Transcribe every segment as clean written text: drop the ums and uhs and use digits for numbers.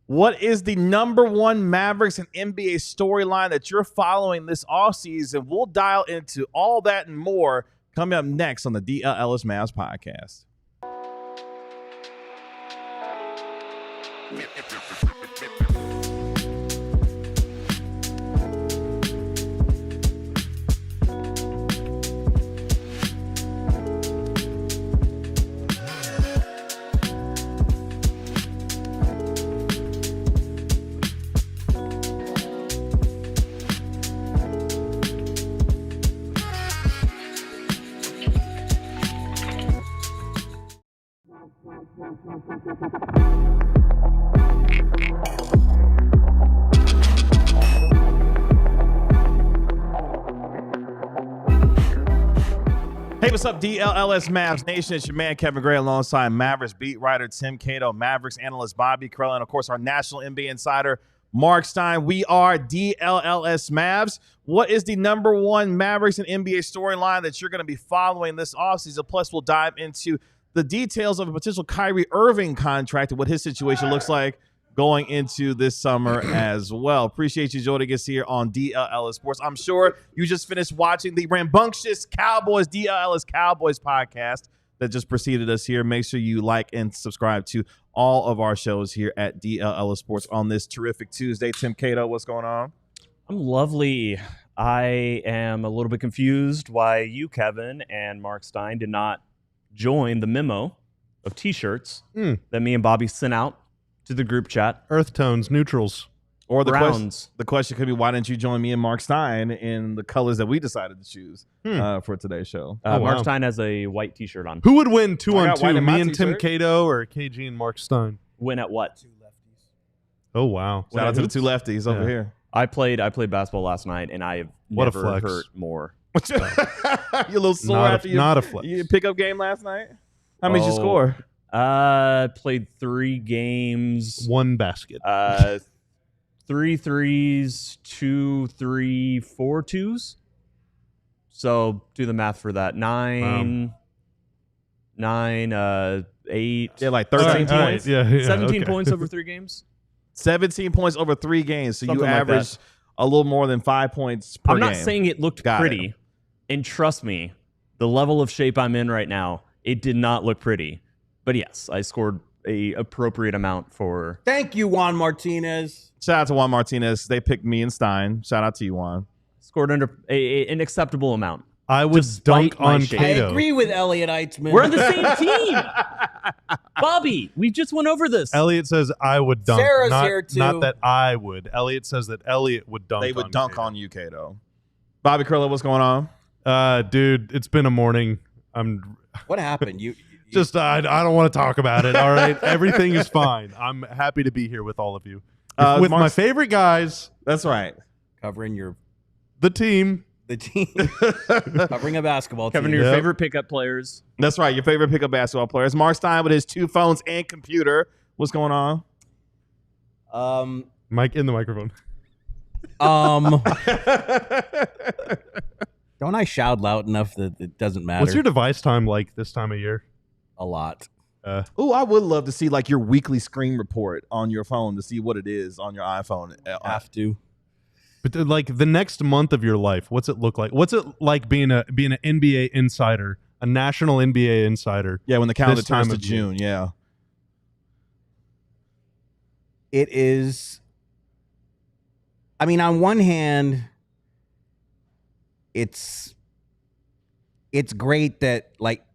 What is the number one Mavericks and NBA storyline that you're following this offseason? We'll dial into all that and more coming up next on the DLLS Mavs Podcast. Hey, what's up, DLLS Mavs Nation? It's your man, Kevin Gray, alongside Mavericks beat writer Tim Cato, Mavericks analyst Bobby Carell, and, of course, our national NBA insider, Mark Stein. We are DLLS Mavs. What is the number one Mavericks and NBA storyline that you're going to be following this offseason? Plus, we'll dive into the details of a potential Kyrie Irving contract and what his situation looks like going into this summer as well. Appreciate you joining us here on DLLS Sports. I'm sure you just finished watching the rambunctious Cowboys, DLLS Cowboys podcast that just preceded us here. Make sure you like and subscribe to all of our shows here at DLLS Sports on this terrific Tuesday. Tim Cato, what's going on? I'm lovely. I am a little bit confused why you, Kevin, and Mark Stein did not join the memo of T-shirts that me and Bobby sent out to the group chat. Earth tones, neutrals. Or the question could be, why didn't you join me and Mark Stein in the colors that we decided to choose for today's show? Mark Stein has a white T-shirt on. Who would win 2-on-2, me and t-shirt. Tim Cato or KG and Mark Stein? Win at what? Two lefties. Oh, wow. Shout out to the two lefties over here. I played basketball last night, and I have never hurt more. You a little sore after not a flex. your pickup game last night? How many did you score? Played 3 games. 1 basket. 3 threes, 2, 3, 4 twos. So do the math for that. 9, 8. Yeah, like 13 points. Right. Yeah, 17 points over 3 games. 17 points over 3 games. So Something you like averaged a little more than 5 points per game. I'm not saying it looked pretty. And trust me, the level of shape I'm in right now, it did not look pretty. But yes, I scored a appropriate amount for... Thank you, Juan Martinez. Shout out to Juan Martinez. They picked me and Stein. Shout out to you, Juan. Scored under an acceptable amount. I would dunk on I Cato. agree with Elliot Eitzman. We're on the same team. Bobby, we just went over this. Elliot says I would dunk. Sarah's here, too. Not that I would. Elliot says that Elliot would dunk. They would on dunk Cato. on you, Cato. Bobby Curler, what's going on? Dude, it's been a morning. What happened? You Just I don't want to talk about it. All right, everything is fine. I'm happy to be here with all of you, with my favorite guys. That's right. covering The team. covering a basketball Kevin, team. your favorite pickup players. That's right. Your favorite pickup basketball players. Mark Stein with his 2 phones and computer. What's going on? Mike in the microphone. Don't I shout loud enough that it doesn't matter? What's your device time like this time of year? A lot. Oh, I would love to see like your weekly screen report on your phone to see what it is on your iPhone. Have to. But like the next month of your life, what's it look like? What's it like being an NBA insider, a national NBA insider? Yeah, when the calendar this time turns to of June. Yeah. It is. I mean, on one hand, it's great that like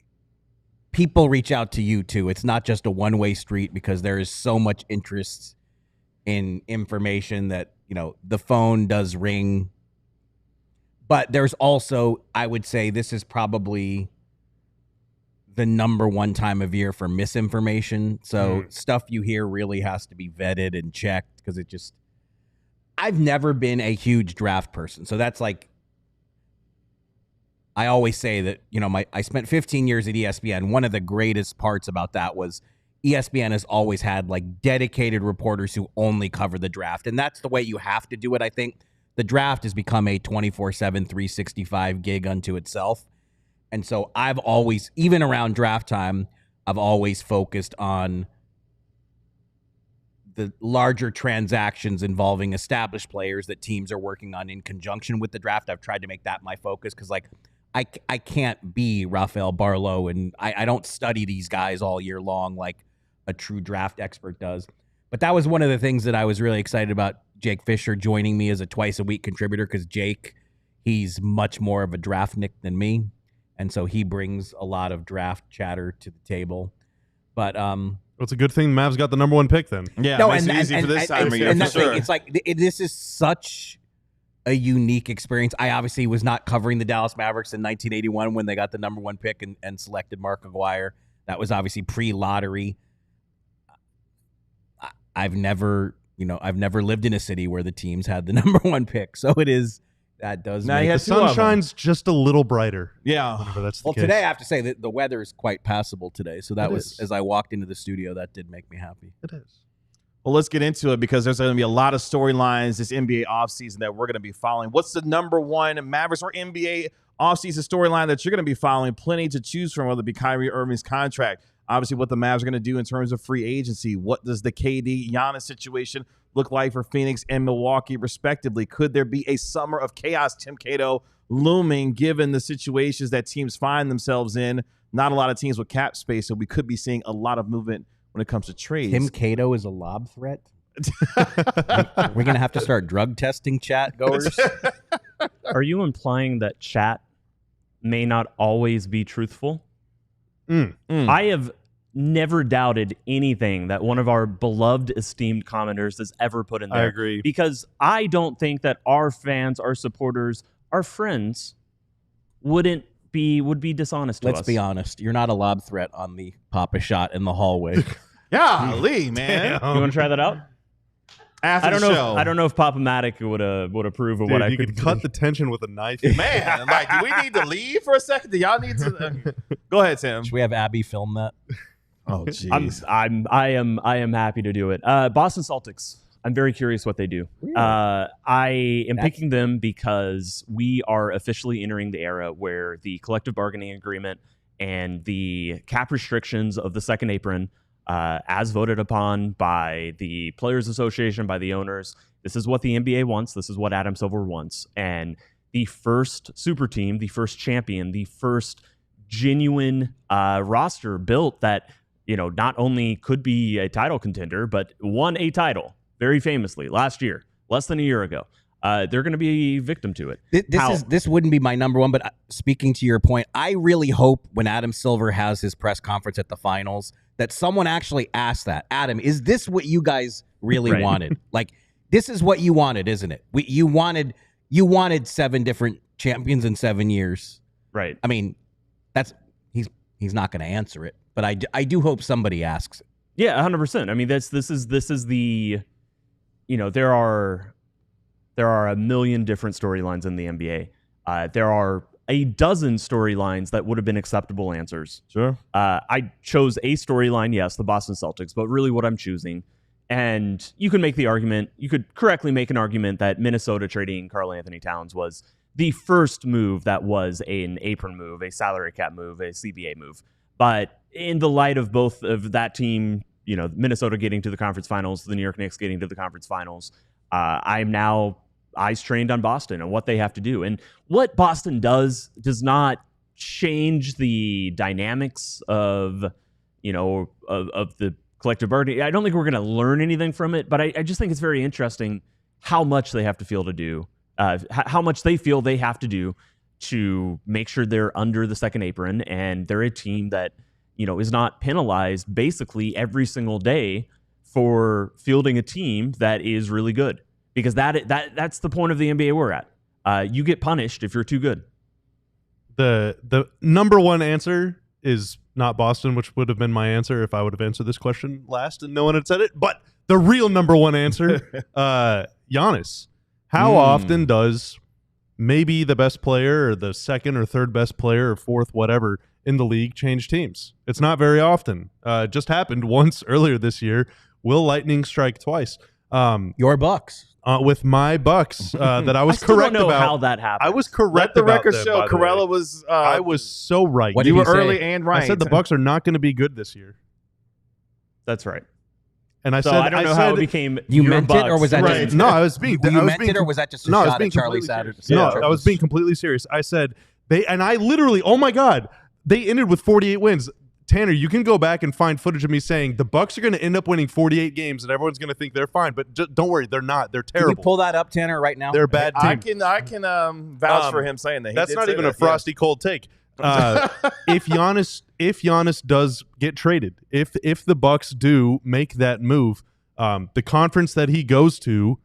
people reach out to you too. It's not just a one-way street because there is so much interest in information that, you know, the phone does ring. But there's also, I would say this is probably the number one time of year for misinformation. So stuff you hear really has to be vetted and checked because it just, I've never been a huge draft person. So that's like, I always say that, you know, I spent 15 years at ESPN. One of the greatest parts about that was ESPN has always had like dedicated reporters who only cover the draft. And that's the way you have to do it. I think the draft has become a 24/7, 365 gig unto itself. And so I've always, even around draft time, I've always focused on the larger transactions involving established players that teams are working on in conjunction with the draft. I've tried to make that my focus because, like, I can't be Rafael Barlow, and I don't study these guys all year long like a true draft expert does. But that was one of the things that I was really excited about Jake Fisher joining me as a twice-a-week contributor, because Jake, he's much more of a draftnik than me, and so he brings a lot of draft chatter to the table. But it's a good thing Mavs got the number 1 pick then. Yeah, no, makes it easy for this time of year, for sure. It's like this is such a unique experience. I obviously was not covering the Dallas Mavericks in 1981 when they got the number 1 pick and selected Mark Aguirre. That was obviously pre-lottery. I've never lived in a city where the teams had the number 1 pick, so it is. That does now make the sun shines just a little brighter. Yeah. That's the well, case. today I have to say that the weather is quite passable today. So that was, as I walked into the studio, that did make me happy. It is. Well, let's get into it because there's going to be a lot of storylines this NBA offseason that we're going to be following. What's the number 1 Mavericks or NBA offseason storyline that you're going to be following? Plenty to choose from, whether it be Kyrie Irving's contract, obviously what the Mavs are going to do in terms of free agency. What does the KD Giannis situation look like for Phoenix and Milwaukee, respectively? Could there be a summer of chaos, Tim Cato, looming, given the situations that teams find themselves in? Not a lot of teams with cap space, so we could be seeing a lot of movement when it comes to trades. Tim Cato is a lob threat? We're going to have to start drug testing chat goers? Are you implying that chat may not always be truthful? I have never doubted anything that one of our beloved, esteemed commenters has ever put in there. I agree. Because I don't think that our fans, our supporters, our friends would be dishonest to us. Let's be honest. You're not a lob threat on the Papa shot in the hallway. Golly, man. You want to try that out? After the show. I don't know if Pop-O-Matic would approve of what I could cut the tension with a knife. Man, like, do we need to leave for a second? Do y'all need to? Go ahead, Tim. Should we have Abby film that? Oh, jeez. I am happy to do it. Boston Celtics. I'm very curious what they do. Really? I am picking them because we are officially entering the era where the collective bargaining agreement and the cap restrictions of the second apron, as voted upon by the Players Association, by the owners, this is what the NBA wants. This is what Adam Silver wants. And the first super team, the first champion, the first genuine roster built that, not only could be a title contender, but won a title very famously last year, less than a year ago. They're going to be a victim to it. This wouldn't be my number 1, but speaking to your point, I really hope when Adam Silver has his press conference at the finals that someone actually asks that. Adam, is this what you guys really wanted? Like, this is what you wanted, isn't it? You wanted 7 different champions in 7 years. Right. I mean, he's not going to answer it, but I do hope somebody asks it. Yeah, 100%. I mean, this is the, there are a million different storylines in the NBA. There are a dozen storylines that would have been acceptable answers. Sure. I chose a storyline, yes, the Boston Celtics, but really what I'm choosing. And you can make the argument, you could correctly make an argument that Minnesota trading Karl Anthony Towns was the first move that was an apron move, a salary cap move, a CBA move. But in the light of both of that team, Minnesota getting to the conference finals, the New York Knicks getting to the conference finals, I'm now eyes trained on Boston and what they have to do. And what Boston does not change the dynamics of the collective bargaining. I don't think we're going to learn anything from it, but I just think it's very interesting how much they have to feel to do, how much they feel they have to do to make sure they're under the second apron and they're a team that, is not penalized basically every single day for fielding a team that is really good. Because that's the point of the NBA we're at. You get punished if you're too good. The number 1 answer is not Boston, which would have been my answer if I would have answered this question last and no one had said it. But the real number 1 answer, Giannis. How often does maybe the best player or the second or third best player or fourth, whatever, in the league change teams? It's not very often. It just happened once earlier this year. Will lightning strike twice? Your Bucks. With my Bucks that I was I still correct don't know about. how that happened. I was correct. Let the about record them, show by the way. Corella was. I was so right. What you did were he say? early and right. I said the Bucks are not going to be good this year. That's right. And I So said, I don't know how it became. You your meant it, or Bucks. was that right. just No, I was being. you I was meant being, it, or was that just a no, I was shot being at Charlie completely Saturday? serious. No, I was being completely serious. I said and I literally, oh my God, they ended with 48 wins. Tanner, you can go back and find footage of me saying the Bucks are going to end up winning 48 games, and everyone's going to think they're fine. But just, don't worry, they're not. They're Can terrible. you pull that up, Tanner, right now? They're a bad team. I can vouch for him saying that. He That's did not say even that, a frosty cold take. If Giannis does get traded, if the Bucks do make that move, the conference that he goes to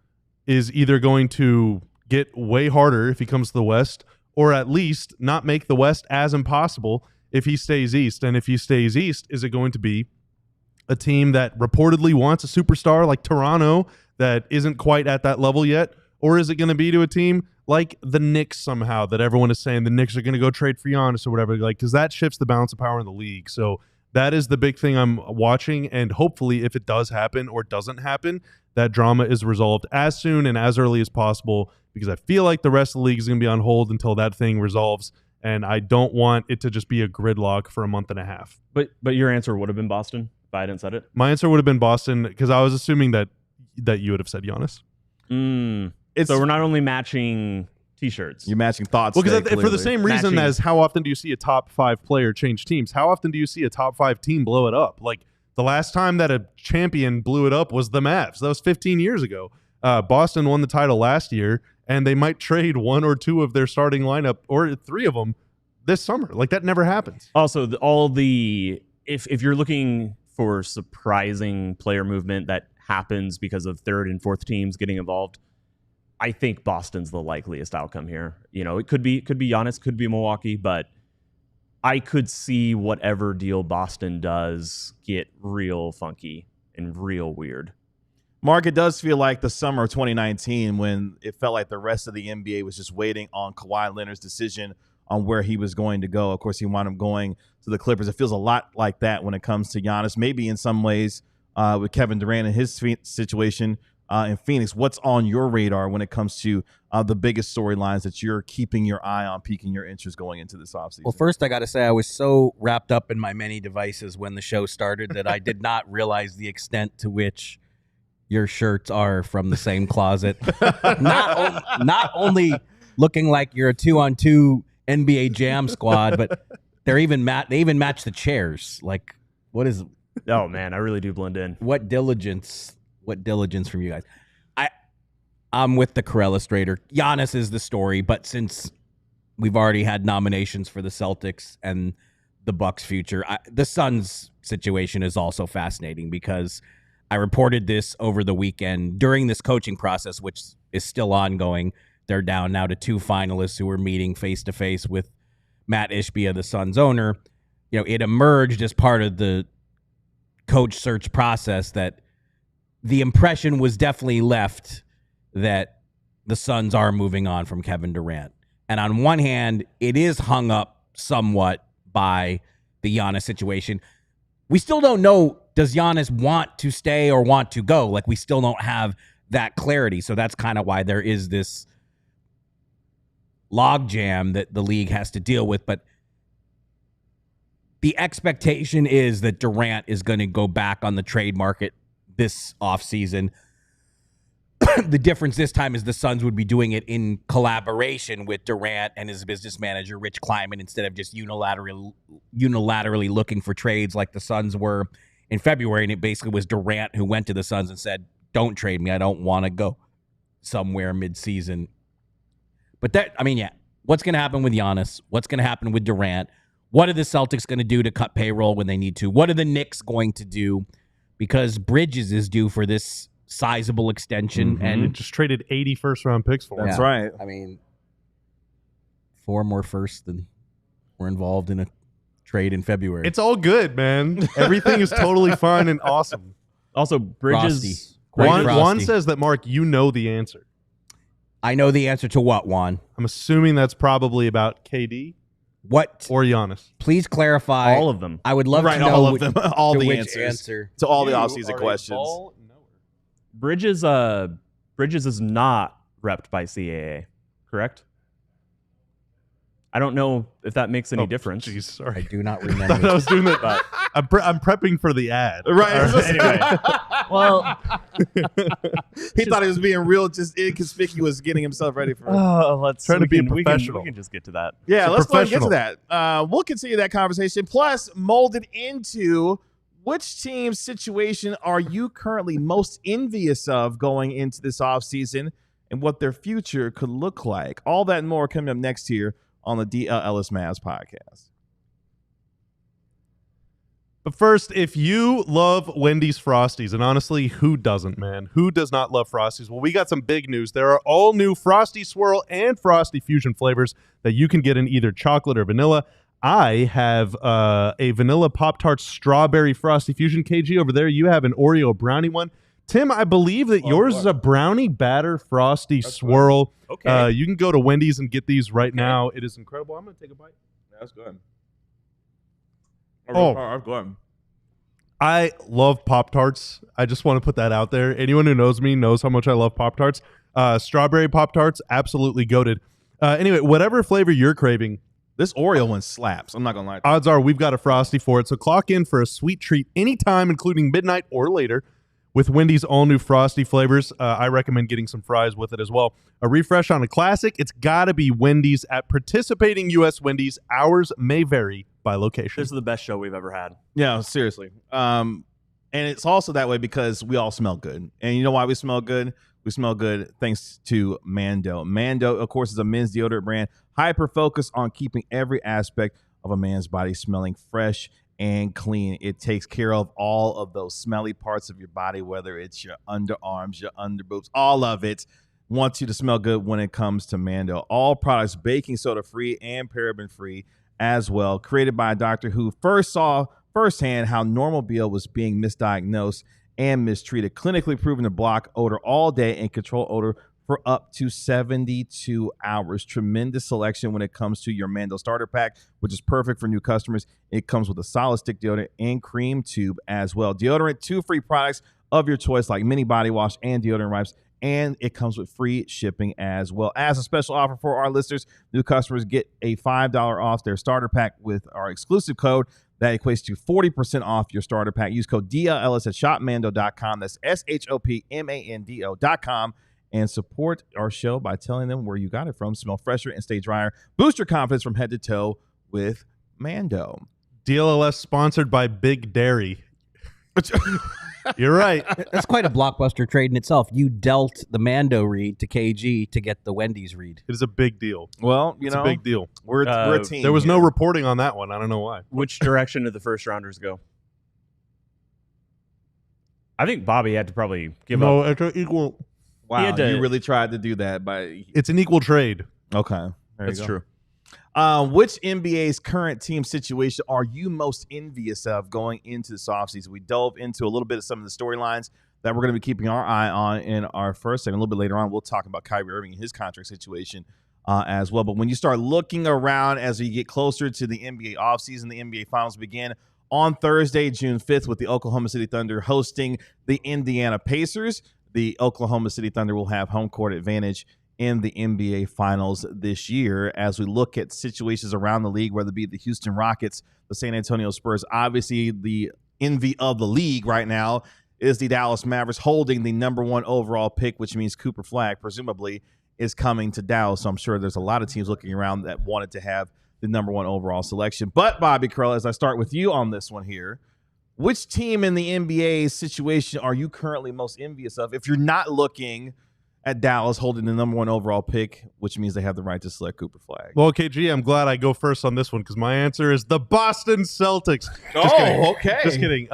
is either going to get way harder if he comes to the West, or at least not make the West as impossible if he stays East. And if he stays East, is it going to be a team that reportedly wants a superstar like Toronto that isn't quite at that level yet? Or is it going to be to a team like the Knicks somehow that everyone is saying the Knicks are going to go trade for Giannis or whatever? Like, because that shifts the balance of power in the league. So that is the big thing I'm watching. And hopefully if it does happen or doesn't happen, that drama is resolved as soon and as early as possible, because I feel like the rest of the league is going to be on hold until that thing resolves. And I don't want it to just be a gridlock for a month and a half. But your answer would have been Boston if I hadn't said it. My answer would have been Boston, because I was assuming that you would have said Giannis. So we're not only matching T-shirts. You're matching thoughts. Well, because today, for the clearly. same reason Matching. as how often do you see a top 5 player change teams? How often do you see a top 5 team blow it up? Like the last time that a champion blew it up was the Mavs. That was 15 years ago. Boston won the title last year, and they might trade 1 or 2 of their starting lineup, or 3 of them, this summer. Like that never happens. Also, if you're looking for surprising player movement that happens because of third and fourth teams getting involved, I think Boston's the likeliest outcome here. You know, it could be Giannis, could be Milwaukee, but I could see whatever deal Boston does get real funky and real weird. Mark, it does feel like the summer of 2019 when it felt like the rest of the NBA was just waiting on Kawhi Leonard's decision on where he was going to go. Of course, he wound up going to the Clippers. It feels a lot like that when it comes to Giannis, maybe in some ways with Kevin Durant and his situation in Phoenix. What's on your radar when it comes to the biggest storylines that you're keeping your eye on, piquing your interest going into this offseason? Well, first, I got to say, I was so wrapped up in my many devices when the show started that I did not realize the extent to which your shirts are from the same closet. Not only looking like you're a 2-on-2 NBA Jam squad, but they even match the chairs. Like, what is? Oh man, I really do blend in. What diligence from you guys? I'm with the Corellustrator. Giannis is the story, but since we've already had nominations for the Celtics and the Bucks' future, the Suns' situation is also fascinating because I reported this over the weekend during this coaching process, which is still ongoing. They're down now to 2 finalists who are meeting face-to-face with Matt Ishbia, the Suns owner. You know, it emerged as part of the coach search process that the impression was definitely left that the Suns are moving on from Kevin Durant. And on one hand, it is hung up somewhat by the Giannis situation. We still don't know, does Giannis want to stay or want to go? Like, we still don't have that clarity. So that's kind of why there is this logjam that the league has to deal with. But the expectation is that Durant is going to go back on the trade market this offseason. The difference this time is the Suns would be doing it in collaboration with Durant and his business manager, Rich Kleiman, instead of just unilaterally looking for trades like the Suns were in February. And it basically was Durant who went to the Suns and said, don't trade me. I don't want to go somewhere midseason. But what's going to happen with Giannis? What's going to happen with Durant? What are the Celtics going to do to cut payroll when they need to? What are the Knicks going to do? Because Bridges is due for this sizable extension. Mm-hmm. And it just traded 80 first-round picks for him. That's right. I mean, 4 more firsts than were involved in a trade in February. It's all good, man. Everything is totally fine and awesome. Also, Bridges. Juan says that, Mark, you know the answer. I know the answer to what, Juan? I'm assuming that's probably about KD. What? Or Giannis. Please clarify. All of them. I would love to know all of them, all the which answers answer. to all the offseason questions. Bridges is not repped by CAA, correct? I don't know if that makes any difference. Jeez, sorry. I do not I remember. thought I was doing that. I'm prepping for the ad. Right. All right, anyway. Well, He thought he was being real, just inconspicuous, getting himself ready for it. let's Trying to be we professional. can just get to that. Yeah, It's a let's go ahead and get to professional. that. We'll continue that conversation. Plus, molded into which team's situation are you currently most envious of going into this offseason and what their future could look like? All that and more coming up next here on the DLLS Mavs Podcast. But first, if you love Wendy's Frosties, and honestly, who doesn't, man? Who does not love Frosties? Well, we got some big news. There are all new Frosty Swirl and Frosty Fusion flavors that you can get in either chocolate or vanilla. I have a vanilla Pop-Tart strawberry Frosty Fusion. KG, over there, you have an Oreo brownie one. Tim, I believe that yours is a brownie batter Frosty Swirl. Okay. You can go to Wendy's and get these right now. It is incredible. I'm going to take a bite. That's good. Oh. good. I love Pop-Tarts. I just want to put that out there. Anyone who knows me knows how much I love Pop-Tarts. Strawberry Pop-Tarts, absolutely goated. Anyway, whatever flavor you're craving, This Oreo one slaps. I'm not going to lie. odds are we've got a Frosty for it. So clock in for a sweet treat anytime, including midnight or later, with Wendy's all-new Frosty flavors. I recommend getting some fries with it as well. A refresh on a classic, it's got to be Wendy's at participating U.S. Wendy's. Hours may vary by location. This is the best show we've ever had. Yeah, seriously. And it's also that way because we all smell good. And you know why we smell good? We smell good thanks to Mando. Mando, of course, is a men's deodorant brand, hyper-focused on keeping every aspect of a man's body smelling fresh and clean. It takes care of all of those smelly parts of your body, whether it's your underarms, your underboobs, all of it wants you to smell good when it comes to Mando. All products baking soda free and paraben free as well. Created by a doctor who first saw firsthand how normal BO was being misdiagnosed and mistreated. Clinically proven to block odor all day and control odor for up to 72 hours. Tremendous selection when it comes to your Mando starter pack, which is perfect for new customers. It comes with a solid stick deodorant and cream tube as well. Deodorant, 2 free products of your choice like mini body wash and deodorant wipes, and it comes with free shipping as well. As a special offer for our listeners, new customers get a $5 off their starter pack with our exclusive code. That equates to 40% off your starter pack. Use code DLLS at shopmando.com. That's SHOPMANDO.com. And support our show by telling them where you got it from. Smell fresher and stay drier. Boost your confidence from head to toe with Mando. DLLS sponsored by Big Dairy. You're right. That's quite a blockbuster trade in itself. You dealt the Mando read to KG to get the Wendy's read. It is a big deal. Well, It's a big deal. we're a team. There was no here. reporting on that one. I don't know why. Which direction did the first rounders go? I think Bobby had to probably give up. it's an equal. Wow, He had to- you really tried to do that. It's an equal trade. Okay. There That's you go. true. Which NBA's current team situation are you most envious of going into this offseason? We dove into a little bit of some of the storylines that we're going to be keeping our eye on in our first segment. A little bit later on, we'll talk about Kyrie Irving and his contract situation as well. But when you start looking around as we get closer to the NBA offseason, the NBA Finals begin on Thursday, June 5th, with the Oklahoma City Thunder hosting the Indiana Pacers. The Oklahoma City Thunder will have home court advantage in the NBA Finals this year as we look at situations around the league, whether it be the Houston Rockets, the San Antonio Spurs. Obviously, the envy of the league right now is the Dallas Mavericks holding the #1 overall pick, which means Cooper Flagg presumably is coming to Dallas. So I'm sure there's a lot of teams looking around that wanted to have the #1 overall selection. But Bobby Curl, as I start with you on this one here, which team in the NBA situation are you currently most envious of if you're not looking at Dallas holding the #1 overall pick, which means they have the right to select Cooper Flagg? Well, KG, I'm glad I go first on this one because my answer is the Boston Celtics. Just kidding. Okay. Just kidding.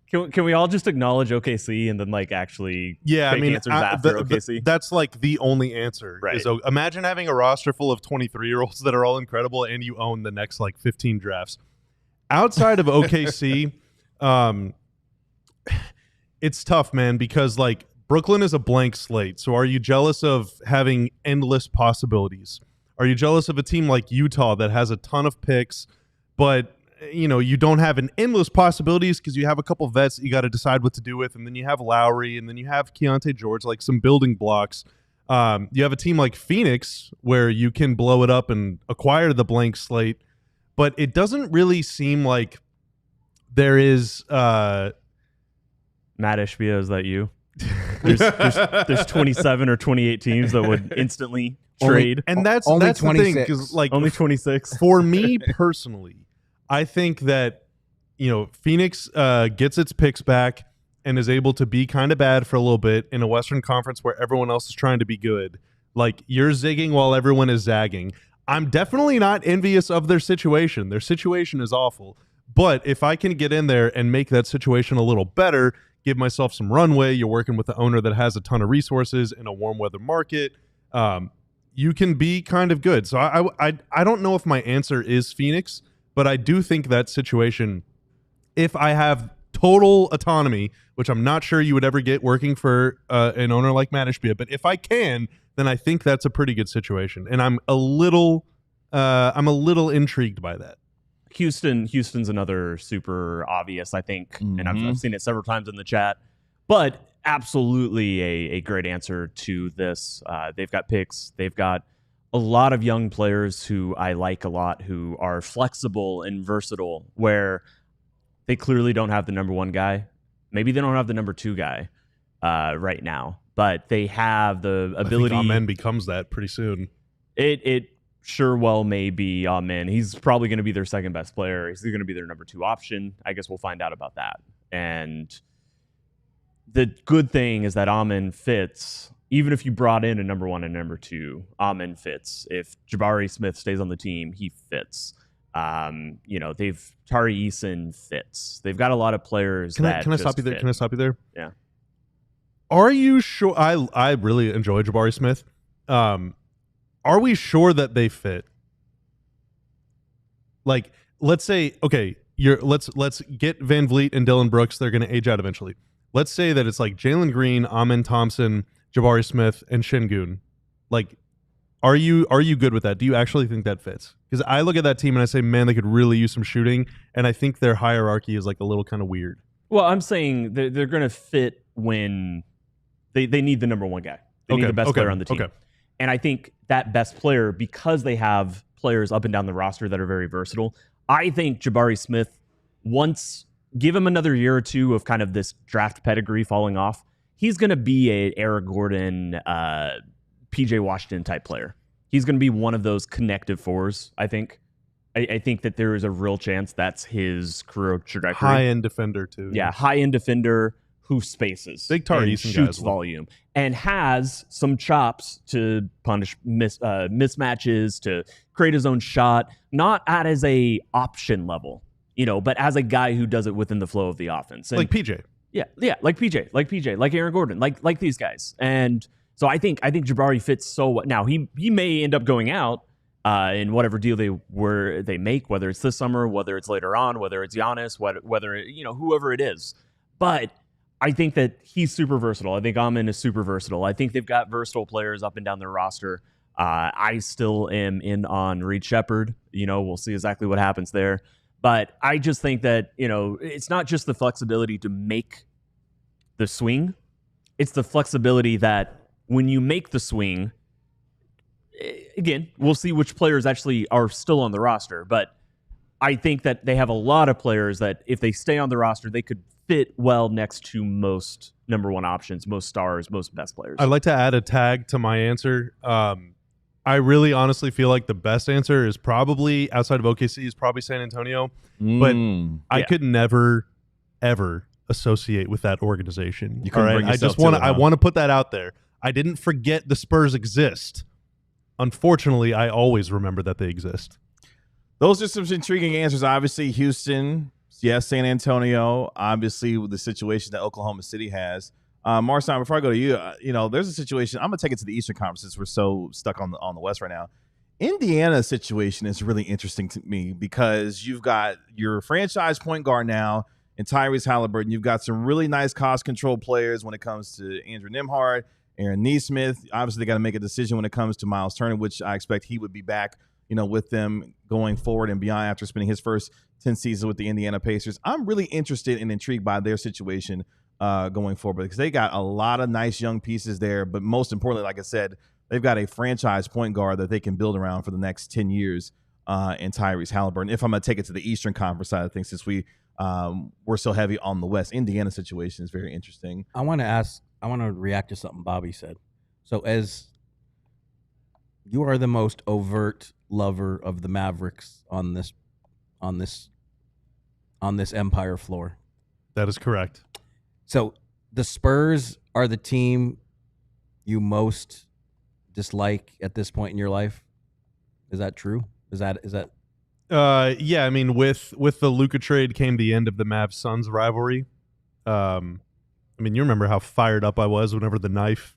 Can we all just acknowledge OKC and then actually Yeah, I fake mean, answers after OKC? that's like the only answer. Right. So imagine having a roster full of 23-year-olds that are all incredible and you own the next 15 drafts. Outside of OKC, it's tough, man, because Brooklyn is a blank slate. So are you jealous of having endless possibilities? Are you jealous of a team like Utah that has a ton of picks, but you don't have an endless possibilities because you have a couple vets that you got to decide what to do with, and then you have Lowry, and then you have Keontae George, some building blocks. You have a team like Phoenix where you can blow it up and acquire the blank slate, but it doesn't really seem like there is Matt Ishbia, is that you? There's 27 or 28 teams that would instantly trade. And that's only the thing, 26. 'cause, like, Only 26. for me personally, I think that, Phoenix gets its picks back and is able to be kind of bad for a little bit in a Western Conference where everyone else is trying to be good. Like, you're zigging while everyone is zagging. I'm definitely not envious of their situation. Their situation is awful. But if I can get in there and make that situation a little better, give myself some runway, you're working with the owner that has a ton of resources in a warm weather market, you can be kind of good. So I don't know if my answer is Phoenix, but I do think that situation, if I have total autonomy, which I'm not sure you would ever get working for an owner like Matt Ishbia, but if I can, then I think that's a pretty good situation. And I'm a little intrigued by that. Houston's another super obvious, I think, and I've seen it several times in the chat, but absolutely a great answer to this. They've got picks. They've got a lot of young players who I like a lot, who are flexible and versatile, where they clearly don't have the number one guy. Maybe they don't have the number two guy right now, but they have the ability. I think Amen becomes that pretty soon. It sure well may be Amen. He's probably going to be their second best player. He's going to be their number two option. I guess we'll find out about that. And the good thing is that Amen fits. Even if you brought in a number one and number two, Amen fits. If Jabari Smith stays on the team, he fits. They've Tari Eason fits. They've got a lot of players. Can I stop you there? Fit. Can I stop you there? Yeah. Are you sure? I really enjoy Jabari Smith. Are we sure that they fit? Like, let's say, okay, let's get Van Vliet and Dylan Brooks. They're going to age out eventually. Let's say that it's like Jalen Green, Amen Thompson, Jabari Smith, and Şengün. Like, are you good with that? Do you actually think that fits? Because I look at that team and I say, man, they could really use some shooting, and I think their hierarchy is like a little kind of weird. Well, I'm saying they're going to fit when they need the number one guy. They need the best player on the team. Okay. And I think that best player, because they have players up and down the roster that are very versatile, I think Jabari Smith, give him another year or two of kind of this draft pedigree falling off, he's going to be a Eric Gordon, PJ Washington type player. He's going to be one of those connective fours, I think. I think that there is a real chance that's his career trajectory. High-end defender, too. Yeah, high-end defender who spaces. Big Tari Eason shoots volume. And has some chops to punish mismatches, to create his own shot, not as a option level, but as a guy who does it within the flow of the offense. And like PJ. Yeah, like PJ, like Aaron Gordon, like these guys. And so I think Jabari fits so well. Now he may end up going out in whatever deal they make, whether it's this summer, whether it's later on, whether it's Giannis, whether whoever it is. But I think that he's super versatile. I think Amen is super versatile. I think they've got versatile players up and down their roster. I still am in on Reed Shepherd. We'll see exactly what happens there. But I just think that, it's not just the flexibility to make the swing. It's the flexibility that when you make the swing, again, we'll see which players actually are still on the roster. But I think that they have a lot of players that if they stay on the roster, they could fit well next to most number one options, most stars, most best players. I'd like to add a tag to my answer. I really honestly feel like the best answer is probably, outside of OKC, is probably San Antonio. But I could never, ever associate with that organization. You couldn't bring yourself to it, huh? I want to put that out there. I didn't forget the Spurs exist. Unfortunately, I always remember that they exist. Those are some intriguing answers. Obviously, Houston, yes, San Antonio, obviously with the situation that Oklahoma City has. Marcin, before I go to you, there's a situation. I'm going to take it to the Eastern Conference since we're so stuck on the West right now. Indiana's situation is really interesting to me because you've got your franchise point guard now in Tyrese Halliburton. You've got some really nice cost control players when it comes to Andrew Nembhard, Aaron Nesmith. Obviously, they got to make a decision when it comes to Miles Turner, which I expect he would be back, with them going forward and beyond after spending his first 10 seasons with the Indiana Pacers. I'm really interested and intrigued by their situation going forward because they got a lot of nice young pieces there. But most importantly, like I said, they've got a franchise point guard that they can build around for the next 10 years in Tyrese Halliburton. If I'm going to take it to the Eastern Conference side of things, since we we're so heavy on the West. Indiana situation is very interesting. I want to react to something Bobby said. So as you are the most overt lover of the Mavericks on this Empire floor. That is correct. So the Spurs are the team you most dislike at this point in your life. Is that true? Is that? Yeah, I mean, with the Luka trade came the end of the Mavs Suns rivalry. I mean, you remember how fired up I was whenever the knife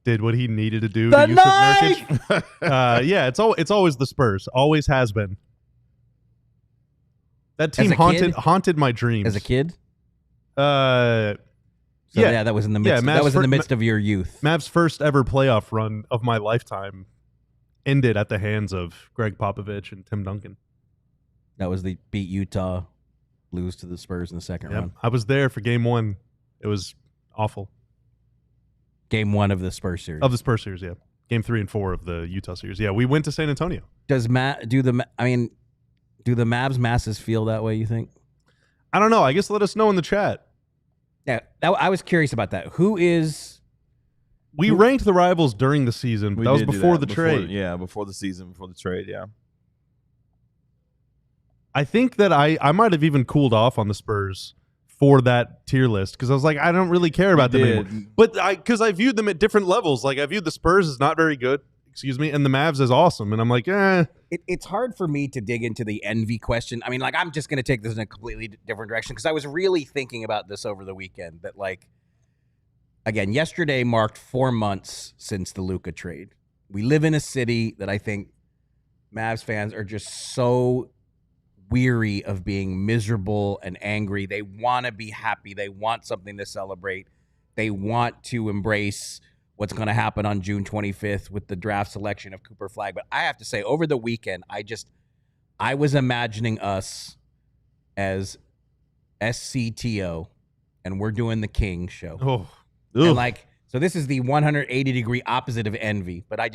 did what he needed to do to Yusuf Nurkic. Yeah, it's always the Spurs. Always has been. That team haunted my dreams as a kid. Yeah, that was in the midst. That was in the midst of your youth. Mavs' first ever playoff run of my lifetime ended at the hands of Greg Popovich and Tim Duncan. That was the beat Utah, lose to the Spurs in the second round. I was there for game 1. It was awful. Game 1 of the Spurs series. Of the Spurs series, yeah. Game 3 and 4 of the Utah series. Yeah, we went to San Antonio. Do the Mavs masses feel that way, you think? I don't know. I guess let us know in the chat. Yeah, I was curious about that. We ranked the rivals during the season, but that was before the trade. Yeah, before the season, before the trade, yeah. I think that I might have even cooled off on the Spurs for that tier list because I was like, I don't really care about them anymore. But because I viewed them at different levels. Like I viewed the Spurs as not very good, and the Mavs as awesome. And I'm like, It's hard for me to dig into the envy question. I mean, like I'm just going to take this in a completely different direction because I was really thinking about this over the weekend. That like, again, yesterday marked 4 months since the Luka trade. We live in a city that I think Mavs fans are just so weary of being miserable and angry. They want to be happy. They want something to celebrate. They want to embrace what's going to happen on June 25th with the draft selection of Cooper Flagg. But I have to say, over the weekend, I was imagining us as SCTO, and we're doing the King show. oh, and like, so this is the 180-degree opposite of envy. But I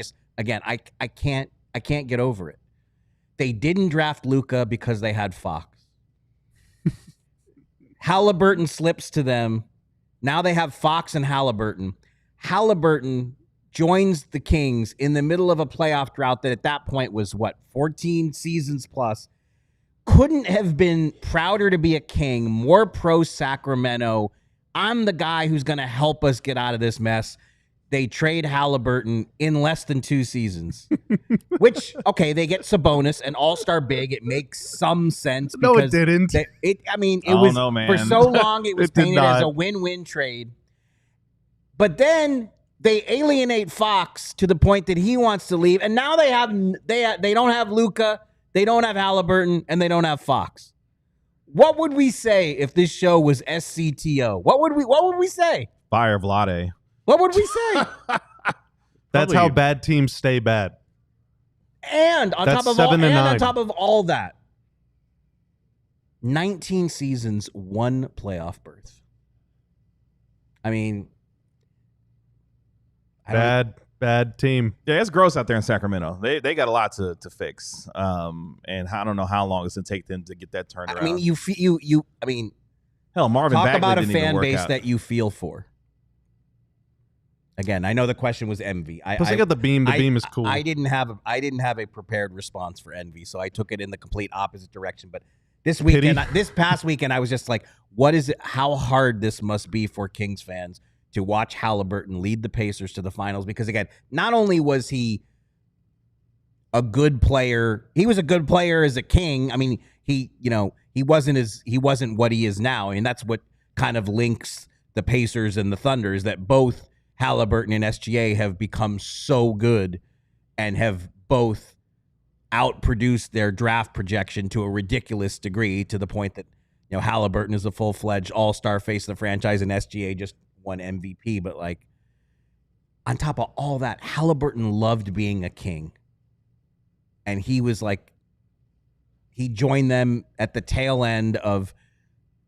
can't get over it. They didn't draft Luka because they had Fox. Halliburton slips to them. Now they have Fox and Halliburton. Halliburton joins the Kings in the middle of a playoff drought that at that point was, 14 seasons plus. Couldn't have been prouder to be a King, more pro-Sacramento. I'm the guy who's going to help us get out of this mess. They trade Halliburton in less than 2 seasons, which, okay, they get Sabonis, an all-star big. It makes some sense. No, it didn't. For so long, it was painted as a win-win trade. But then they alienate Fox to the point that he wants to leave. And now they don't have Luka, they don't have Halliburton, and they don't have Fox. What would we say if this show was SCTO? What would we say? Fire Vlade. What would we say? That's how bad teams stay bad. And on top of all that, 19 seasons, 1 playoff berth. I mean, bad team. Yeah, it's gross out there in Sacramento. They got a lot to fix. And I don't know how long it's gonna take them to get that turned around. I mean, hell, Marvin talk Bagley about a didn't even fan work base out. that you feel for. Again, I know the question was envy. I got the beam. The beam is cool. I didn't have a prepared response for envy, so I took it in the complete opposite direction. But this past weekend, I was just like, "What is it? How hard this must be for Kings fans to watch Halliburton lead the Pacers to the finals?" Because again, not only was he a good player, he was a good player as a King. I mean, he wasn't what he is now. I mean, that's what kind of links the Pacers and the Thunder, is that both Halliburton and SGA have become so good and have both outproduced their draft projection to a ridiculous degree, to the point that, Halliburton is a full-fledged all-star face of the franchise and SGA just won MVP. But like, on top of all that, Halliburton loved being a King. And he was like, he joined them at the tail end of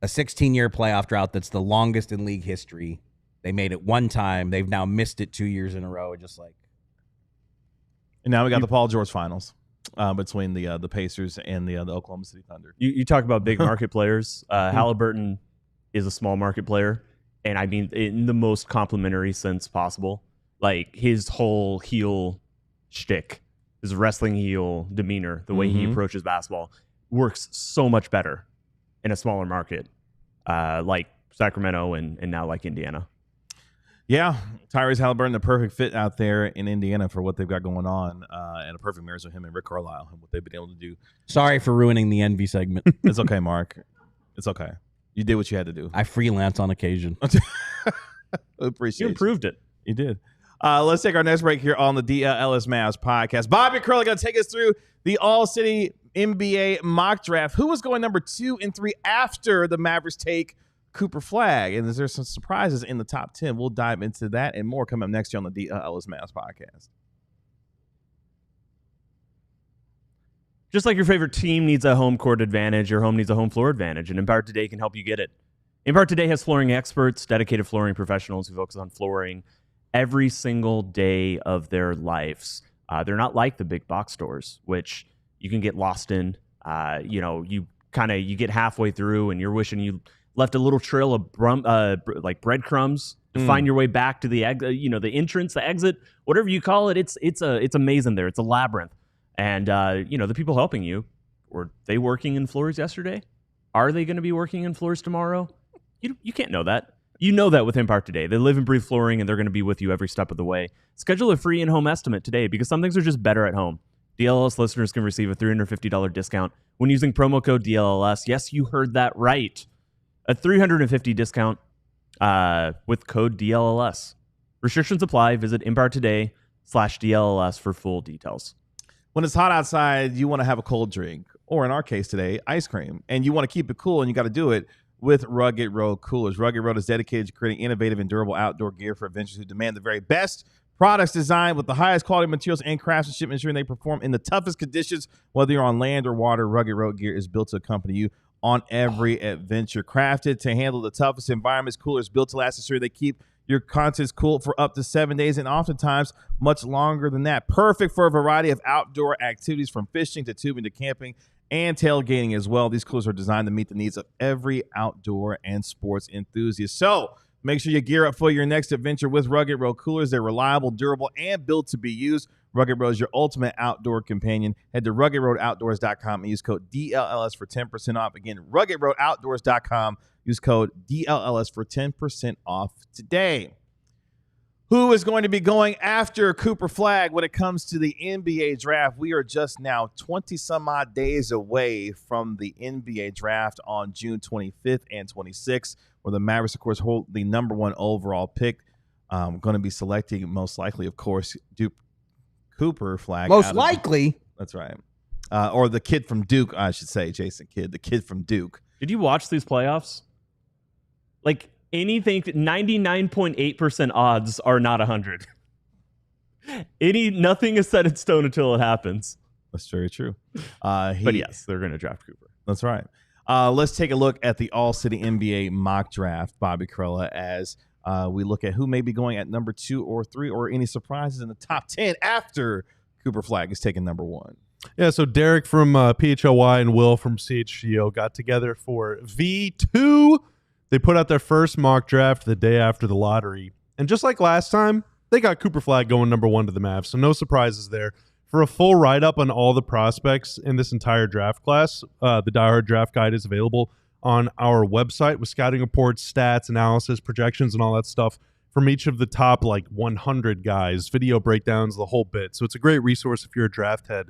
a 16-year playoff drought that's the longest in league history. They made it one time. They've now missed it 2 years in a row. Just like, and now we got the Paul George finals. between the Pacers and the Oklahoma City Thunder. You talk about big market players. Halliburton is a small market player, and I mean in the most complimentary sense possible. Like his whole heel shtick, his wrestling heel demeanor, the way he approaches basketball works so much better in a smaller market like Sacramento and now like Indiana. Yeah, Tyrese Halliburton, the perfect fit out there in Indiana for what they've got going on, and a perfect marriage with him and Rick Carlisle and what they've been able to do. Sorry for ruining the envy segment. It's okay, Mark. It's okay. You did what you had to do. I freelance on occasion. Appreciate You improved it. You did. Let's take our next break here on the DLLS Mavs podcast. Bobby Curley going to take us through the All-City NBA mock draft. Who is going number 2 and 3 after the Mavericks take Cooper Flagg? And is there some surprises in the top 10? We'll dive into that and more coming up next year on the DLLS Mavs podcast. Just like your favorite team needs a home court advantage, your home needs a home floor advantage, and Empower Today can help you get it. Empower Today has flooring experts, dedicated flooring professionals who focus on flooring every single day of their lives. They're not like the big box stores, which you can get lost in. You get halfway through and you're wishing you left a little trail of like breadcrumbs to find your way back to the the entrance, the exit, whatever you call it. It's a maze in there. It's a labyrinth. And the people helping you, were they working in floors yesterday? Are they going to be working in floors tomorrow? You can't know that. You know that with Empower Today. They live and breathe flooring, and they're going to be with you every step of the way. Schedule a free in-home estimate today because some things are just better at home. DLLS listeners can receive a $350 discount when using promo code DLLS. Yes, you heard that right. A $350 discount with code DLLS. Restrictions apply. Visit empowertoday.com/DLLS for full details. When it's hot outside, you want to have a cold drink, or in our case today, ice cream, and you want to keep it cool, and you got to do it with Rugged Road Coolers. Rugged Road is dedicated to creating innovative and durable outdoor gear for adventurers who demand the very best. Products designed with the highest quality materials and craftsmanship, ensuring they perform in the toughest conditions. Whether you're on land or water, Rugged Road gear is built to accompany you on every adventure. Crafted to handle the toughest environments, coolers built to last, ensure they keep your contents cool for up to 7 days and oftentimes much longer than that. Perfect for a variety of outdoor activities from fishing to tubing to camping and tailgating as well. These coolers are designed to meet the needs of every outdoor and sports enthusiast. So make sure you gear up for your next adventure with Rugged Road Coolers. They're reliable, durable, and built to be used. Rugged Road is your ultimate outdoor companion. Head to ruggedroadoutdoors.com and use code DLLS for 10% off. Again, ruggedroadoutdoors.com. Use code DLLS for 10% off today. Who is going to be going after Cooper Flagg when it comes to the NBA draft? We are just now 20-some-odd days away from the NBA draft on June 25th and 26th, where the Mavericks, of course, hold the number 1 overall pick. Going to be selecting, most likely, of course, Cooper Flagg. Most likely. That's right. Or the kid from Duke, I should say, Jason Kidd, the kid from Duke. Did you watch these playoffs? Like, anything, 99.8% odds are not 100. Nothing is set in stone until it happens. That's very true. But yes, they're going to draft Cooper. That's right. Let's take a look at the All-City NBA mock draft, Bobby Carella, as we look at who may be going at number 2 or 3 or any surprises in the top 10 after Cooper Flagg is taken number 1. Yeah, so Derek from PHLY and Will from CHGO got together for V2. They put out their first mock draft the day after the lottery. And just like last time, they got Cooper Flagg going number 1 to the Mavs, so no surprises there. For a full write-up on all the prospects in this entire draft class, the Die Hard Draft Guide is available on our website with scouting reports, stats, analysis, projections, and all that stuff from each of the top 100 guys, video breakdowns, the whole bit. So it's a great resource if you're a draft head.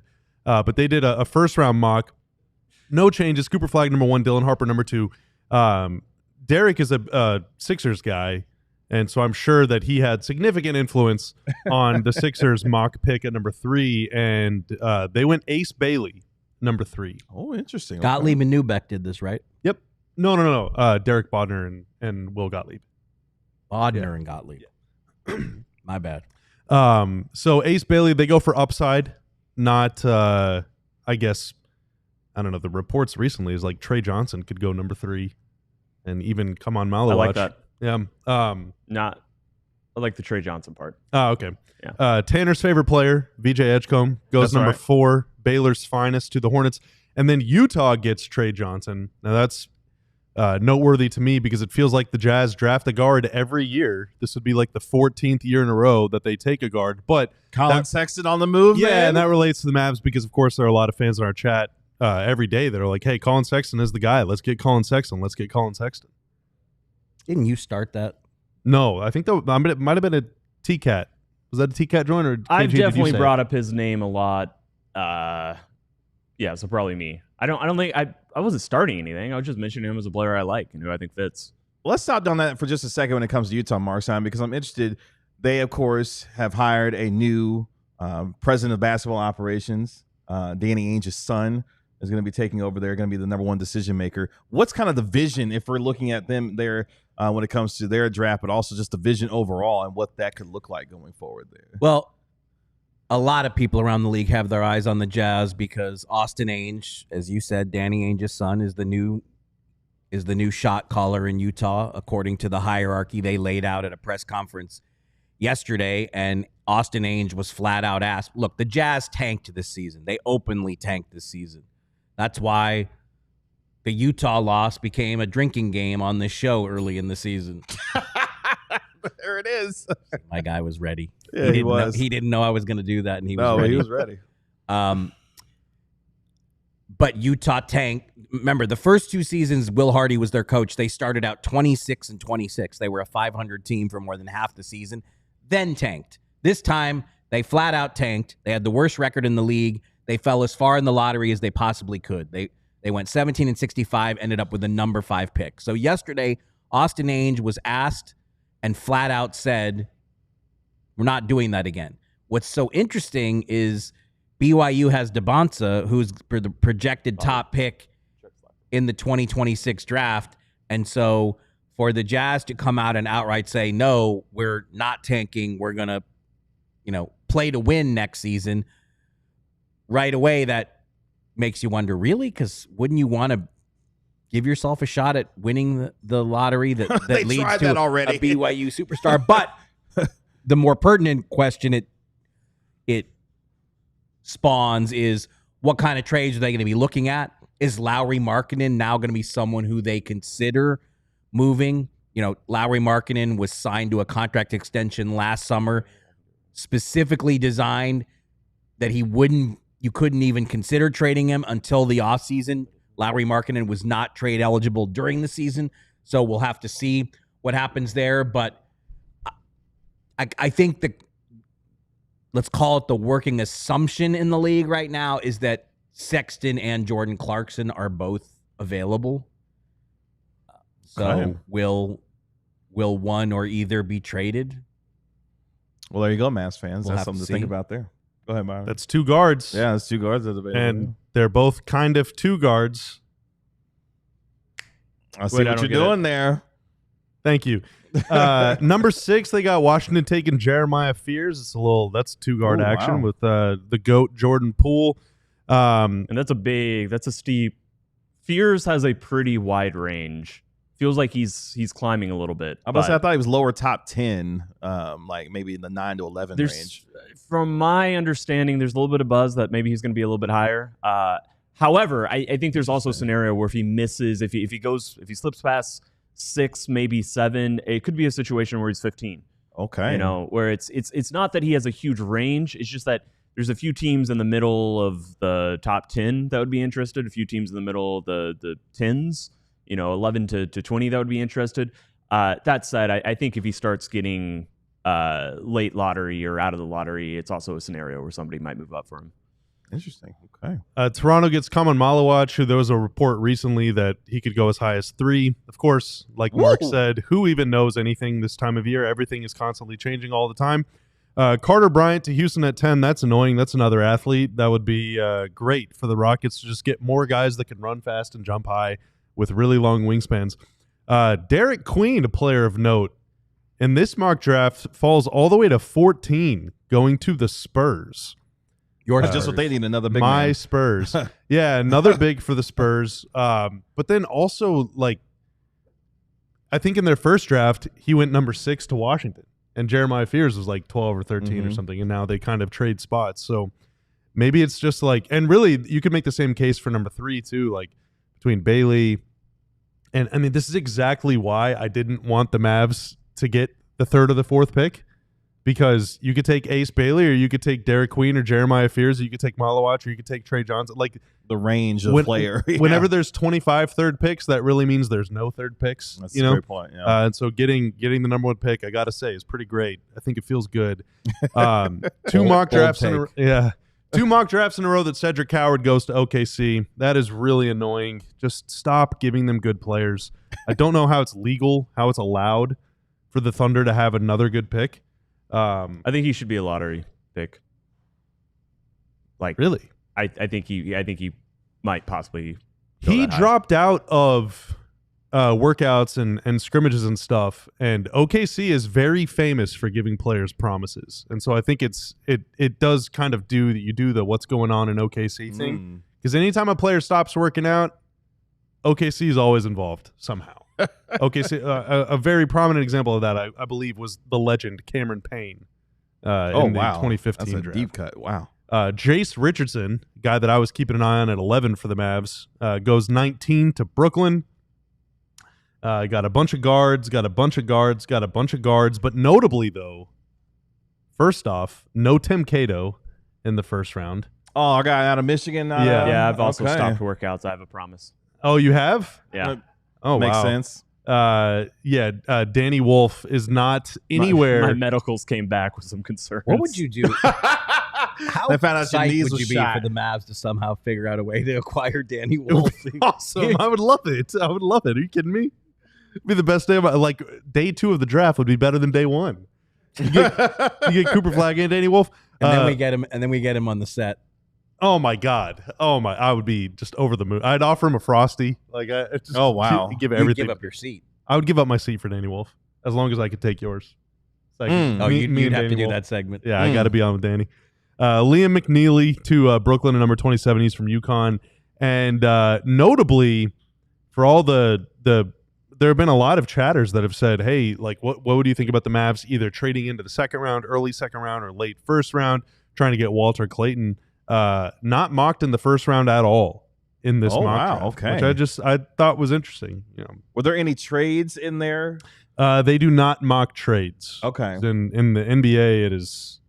But they did a first-round mock. No changes. Cooper Flagg number 1, Dylan Harper number 2. Derek is a Sixers guy, and so I'm sure that he had significant influence on the Sixers mock pick at number 3, and they went Ace Bailey, number 3. Oh, interesting. Gottlieb and Neubeck did this, right? Yep. No. Derek Bodner and Will Gottlieb. Bodner and Gottlieb. Yeah. My bad. So Ace Bailey, they go for upside, not, I guess, I don't know, the reports recently is Trey Johnson could go number 3. And even come on Malawach. I like that. Yeah. I like the Trey Johnson part. Oh, okay. Yeah. Tanner's favorite player, VJ Edgecombe, goes That's number right. 4. Baylor's finest, to the Hornets. And then Utah gets Trey Johnson. Now that's noteworthy to me because it feels like the Jazz draft a guard every year. This would be like the 14th year in a row that they take a guard. But Colin Sexton on the move, yeah, man. and that relates to the Mavs because, of course, there are a lot of fans in our chat every day that are like, hey, Colin Sexton is the guy. Let's get Colin Sexton. Let's get Colin Sexton. Didn't you start that? No, I think it might have been a T-Cat. Was that a T-Cat joint? Or I've KG, did you definitely say brought it? up his name a lot. Yeah, so probably me. I don't think I wasn't starting anything. I was just mentioning him as a player I like and who I think fits. Let's stop on that for just a second when it comes to Utah, Markstein, because I'm interested. They, of course, have hired a new president of basketball operations. Danny Ainge's son is going to be taking over. They're going to be the number one decision maker. What's kind of the vision if we're looking at them there when it comes to their draft, but also just the vision overall and what that could look like going forward there? Well, a lot of people around the league have their eyes on the Jazz because Austin Ainge, as you said, Danny Ainge's son, is the new shot caller in Utah, according to the hierarchy they laid out at a press conference yesterday. And Austin Ainge was flat out asked, look, the Jazz tanked this season. They openly tanked this season. That's why the Utah loss became a drinking game on this show early in the season. There it is. My guy was ready. Yeah, he was. He didn't know I was going to do that, and he was No, ready. he was ready. But Utah tanked. Remember, the first two seasons, Will Hardy was their coach. They started out 26-26. They were a 500 team for more than half the season, then tanked. This time, they flat out tanked. They had the worst record in the league. They fell as far in the lottery as they possibly could. They went 17-65, ended up with the number 5 pick. So yesterday, Austin Ainge was asked and flat out said, we're not doing that again. What's so interesting is BYU has DeBonsa, who's the projected top pick in the 2026 draft. And so for the Jazz to come out and outright say, no, we're not tanking, we're going to, play to win next season, right away, that makes you wonder, really? Because wouldn't you want to give yourself a shot at winning the lottery that leads tried to that already. a BYU superstar? But the more pertinent question it spawns is, what kind of trades are they going to be looking at? Is Lauri Markkanen now going to be someone who they consider moving? Lauri Markkanen was signed to a contract extension last summer, specifically designed that you couldn't even consider trading him until the offseason. Lauri Markkanen was not trade eligible during the season, so we'll have to see what happens there. But I think let's call it the working assumption in the league right now is that Sexton and Jordan Clarkson are both available. So Okay. will one or either be traded? Well, there you go, Mavs fans. We'll That's have something to to think see. about there. Go ahead, Byron. That's 2 guards. Yeah, that's 2 guards that's available. And they're both kind of 2 guards. I see Wait, I what don't you're get doing there. Thank you. Number 6, they got Washington taking Jeremiah Fears. That's 2 guard Oh, action wow. with the GOAT Jordan Poole. And that's a steep. Fears has a pretty wide range. Feels like he's climbing a little bit. I but thought he was lower top 10, like maybe in the 9 to 11 range. From my understanding, there's a little bit of buzz that maybe he's going to be a little bit higher. However, I think there's also a scenario where if he misses, if he slips past 6, maybe 7, it could be a situation where he's 15. Okay. Where it's not that he has a huge range. It's just that there's a few teams in the middle of the top 10 that would be interested. A few teams in the middle of the 10s, 11 to 20 that would be interested. That said, I think if he starts getting late lottery or out of the lottery, it's also a scenario where somebody might move up for him. Interesting. Okay. Toronto gets Kaman Malawach, who there was a report recently that he could go as high as 3. Of course, like Mark said, who even knows anything this time of year? Everything is constantly changing all the time. Carter Bryant to Houston at 10. That's annoying. That's another athlete. That would be great for the Rockets to just get more guys that can run fast and jump high with really long wingspans. Derek Queen, a player of note, in this mock draft falls all the way to 14, going to the Spurs. That's just what they need, another big My man. Spurs. Yeah, another big for the Spurs. But then also, I think in their first draft, he went number 6 to Washington. And Jeremiah Fears was like 12 or 13 or something. And now they kind of trade spots. So Maybe it's just like, and really, you could make the same case for number 3 too, like between Bailey. And I mean, this is exactly why I didn't want the Mavs to get the 3rd or the 4th pick, because you could take Ace Bailey, or you could take Derek Queen or Jeremiah Fears, or you could take Malawach, or you could take Trey Johnson. Like the range of player. Yeah. Whenever there's 25 3rd picks, that really means there's no 3rd picks. That's a great point. Yeah. And so getting the number 1 pick, I got to say, is pretty great. I think it feels good. 2 mock drafts in a row. Yeah. 2 mock drafts in a row that Cedric Howard goes to OKC. That is really annoying. Just stop giving them good players. I don't know how it's legal, how it's allowed for the Thunder to have another good pick. I think he should be a lottery pick. Like, really? I think he might possibly. He dropped out of workouts and scrimmages and stuff, and OKC is very famous for giving players promises, and so I think it does kind of do the what's going on in OKC thing, because anytime a player stops working out, OKC is always involved somehow. OKC, a very prominent example of that, I believe, was the legend Cameron Payne. In the 2015 That's a draft. deep cut. Wow. Jace Richardson, guy that I was keeping an eye on at 11 for the Mavs, goes 19 to Brooklyn. Got a bunch of guards, got a bunch of guards. But notably, though, first off, no Tim Cato in the first round. Oh, I got out of Michigan. Yeah, I've also stopped workouts. I have a promise. Oh, you have? Yeah. Oh, makes wow. sense. Danny Wolf is not anywhere. My medicals came back with some concerns. What would you do? How They found out your psyched knees would was you be shot. for the Mavs to somehow figure out a way to acquire Danny It would Wolf? be awesome. I would love it. Are you kidding me? It'd be the best day of my, like, day 2 of the draft would be better than day 1. You get Cooper Flagg and Danny Wolf. And then we get him on the set. Oh my God. I would be just over the moon. I'd offer him a Frosty. Like, Oh, wow. Give You'd everything. give up your seat. I would give up my seat for Danny Wolf as long as I could take yours. Like, Oh, you'd and have to Danny do Wolf. that segment. Yeah, I got to be on with Danny. Liam McNeely to Brooklyn at number 27. He's from UConn. And notably, for all there have been a lot of chatters that have said, hey, like, what would you think about the Mavs either trading into the second round, early second round, or late first round, trying to get Walter Clayton? Not mocked in the first round at all in this mock draft, okay. which I thought was interesting. Were there any trades in there? They do not mock trades. Okay. In the NBA, it is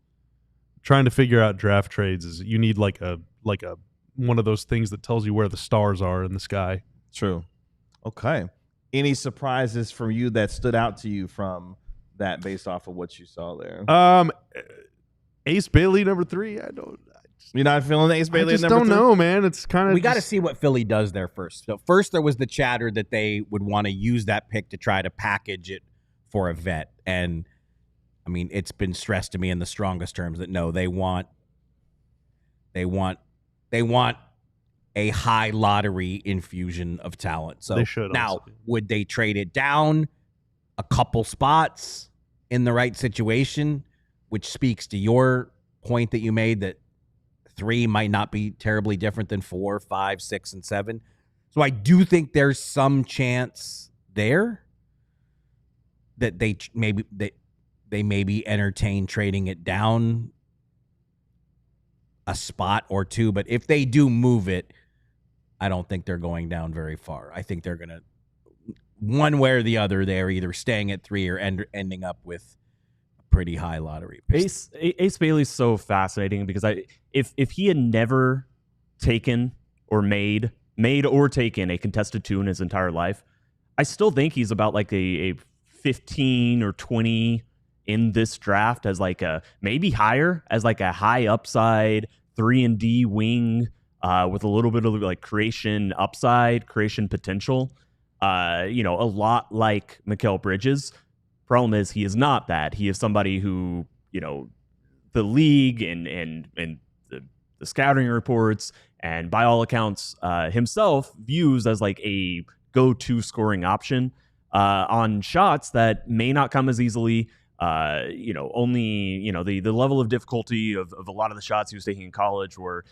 trying to figure out draft trades. Is you need like a one of those things that tells you where the stars are in the sky. True. Okay. Any surprises from you that stood out to you from that based off of what you saw there? Ace Bailey, number 3. You're not feeling Ace Bailey? I just at number don't 3? know, man. It's kind of We got to see what Philly does there first. So first, there was the chatter that they would want to use that pick to try to package it for a vet. And I mean, it's been stressed to me in the strongest terms that no, they want a high lottery infusion of talent. So They should, now, honestly. would they trade it down a couple spots in the right situation, which speaks to your point that you made that 3 might not be terribly different than 4, 5, 6, and 7. So I do think there's some chance there that they maybe entertain trading it down a spot or 2. But if they do move it, I don't think they're going down very far. I think they're going to, one way or the other, they're either staying at 3 or ending up with pretty high lottery picks. Ace Bailey's so fascinating because if he had never taken or made or taken a contested 2 in his entire life, I still think he's about like a 15 or 20 in this draft as like a maybe higher as like a high upside 3-and-D wing with a little bit of like creation potential. A lot like Mikal Bridges. Problem is he is not that. He is somebody who, the league and the scouting reports and by all accounts himself views as like a go-to scoring option on shots that may not come as easily. Only the level of difficulty of a lot of the shots he was taking in college were,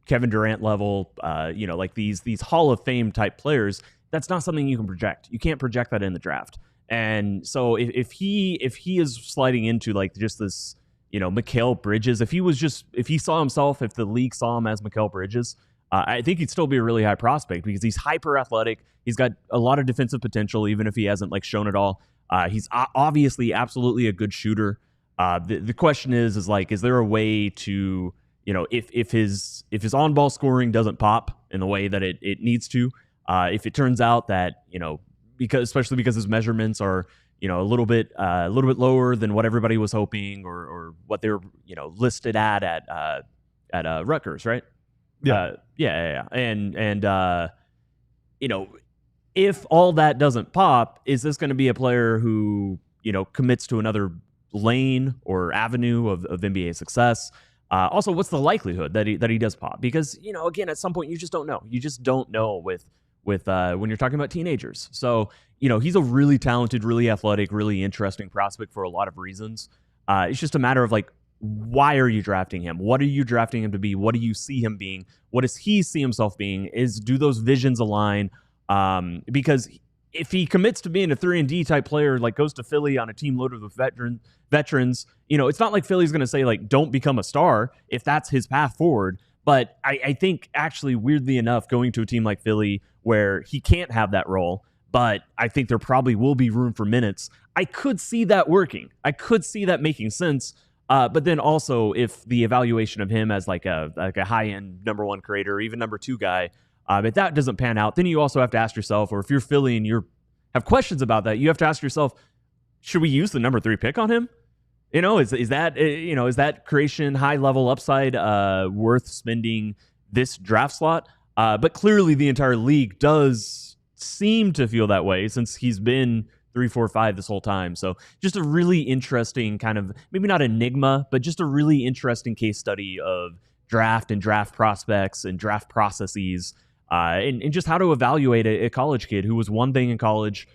Kevin Durant level, like these Hall of Fame type players. That's not something you can project. You can't project that in the draft. And so if he is sliding into like just this Mikal Bridges. If the league saw him as Mikal Bridges, I think he'd still be a really high prospect because he's hyper athletic. He's got a lot of defensive potential, even if he hasn't shown it all. He's obviously absolutely a good shooter. The question is there a way to, if his on ball scoring doesn't pop in the way that it needs to, if it turns out that, especially because his measurements are, a little bit lower than what everybody was hoping or what they were, listed at Rutgers, right? Yeah. And if all that doesn't pop, is this going to be a player who, commits to another lane or avenue of NBA success? Also, what's the likelihood that he does pop? Because, again, at some point you just don't know. You just don't know with when you're talking about teenagers. So, he's a really talented, really athletic, really interesting prospect for a lot of reasons. It's just a matter of why are you drafting him? What are you drafting him to be? What do you see him being? What does he see himself being? Do those visions align? Because if he commits to being a 3-and-D type player, goes to Philly on a team loaded with veterans, it's not like Philly's going to say don't become a star if that's his path forward. But I think actually, weirdly enough, going to a team like Philly where he can't have that role, but I think there probably will be room for minutes. I could see that working. I could see that making sense. But then also, if the evaluation of him as a high-end number one creator, or even number two guy, if that doesn't pan out, then you also have to ask yourself, or if you're Philly and you have questions about that, you have to ask yourself, should we use the number 3 pick on him? Is that creation high level upside worth spending this draft slot? But clearly, the entire league does seem to feel that way since he's been 3, 4, 5 this whole time. So just a really interesting kind of, maybe not enigma, but just a really interesting case study of draft and draft prospects and draft processes, and just how to evaluate a college kid who was one thing in college,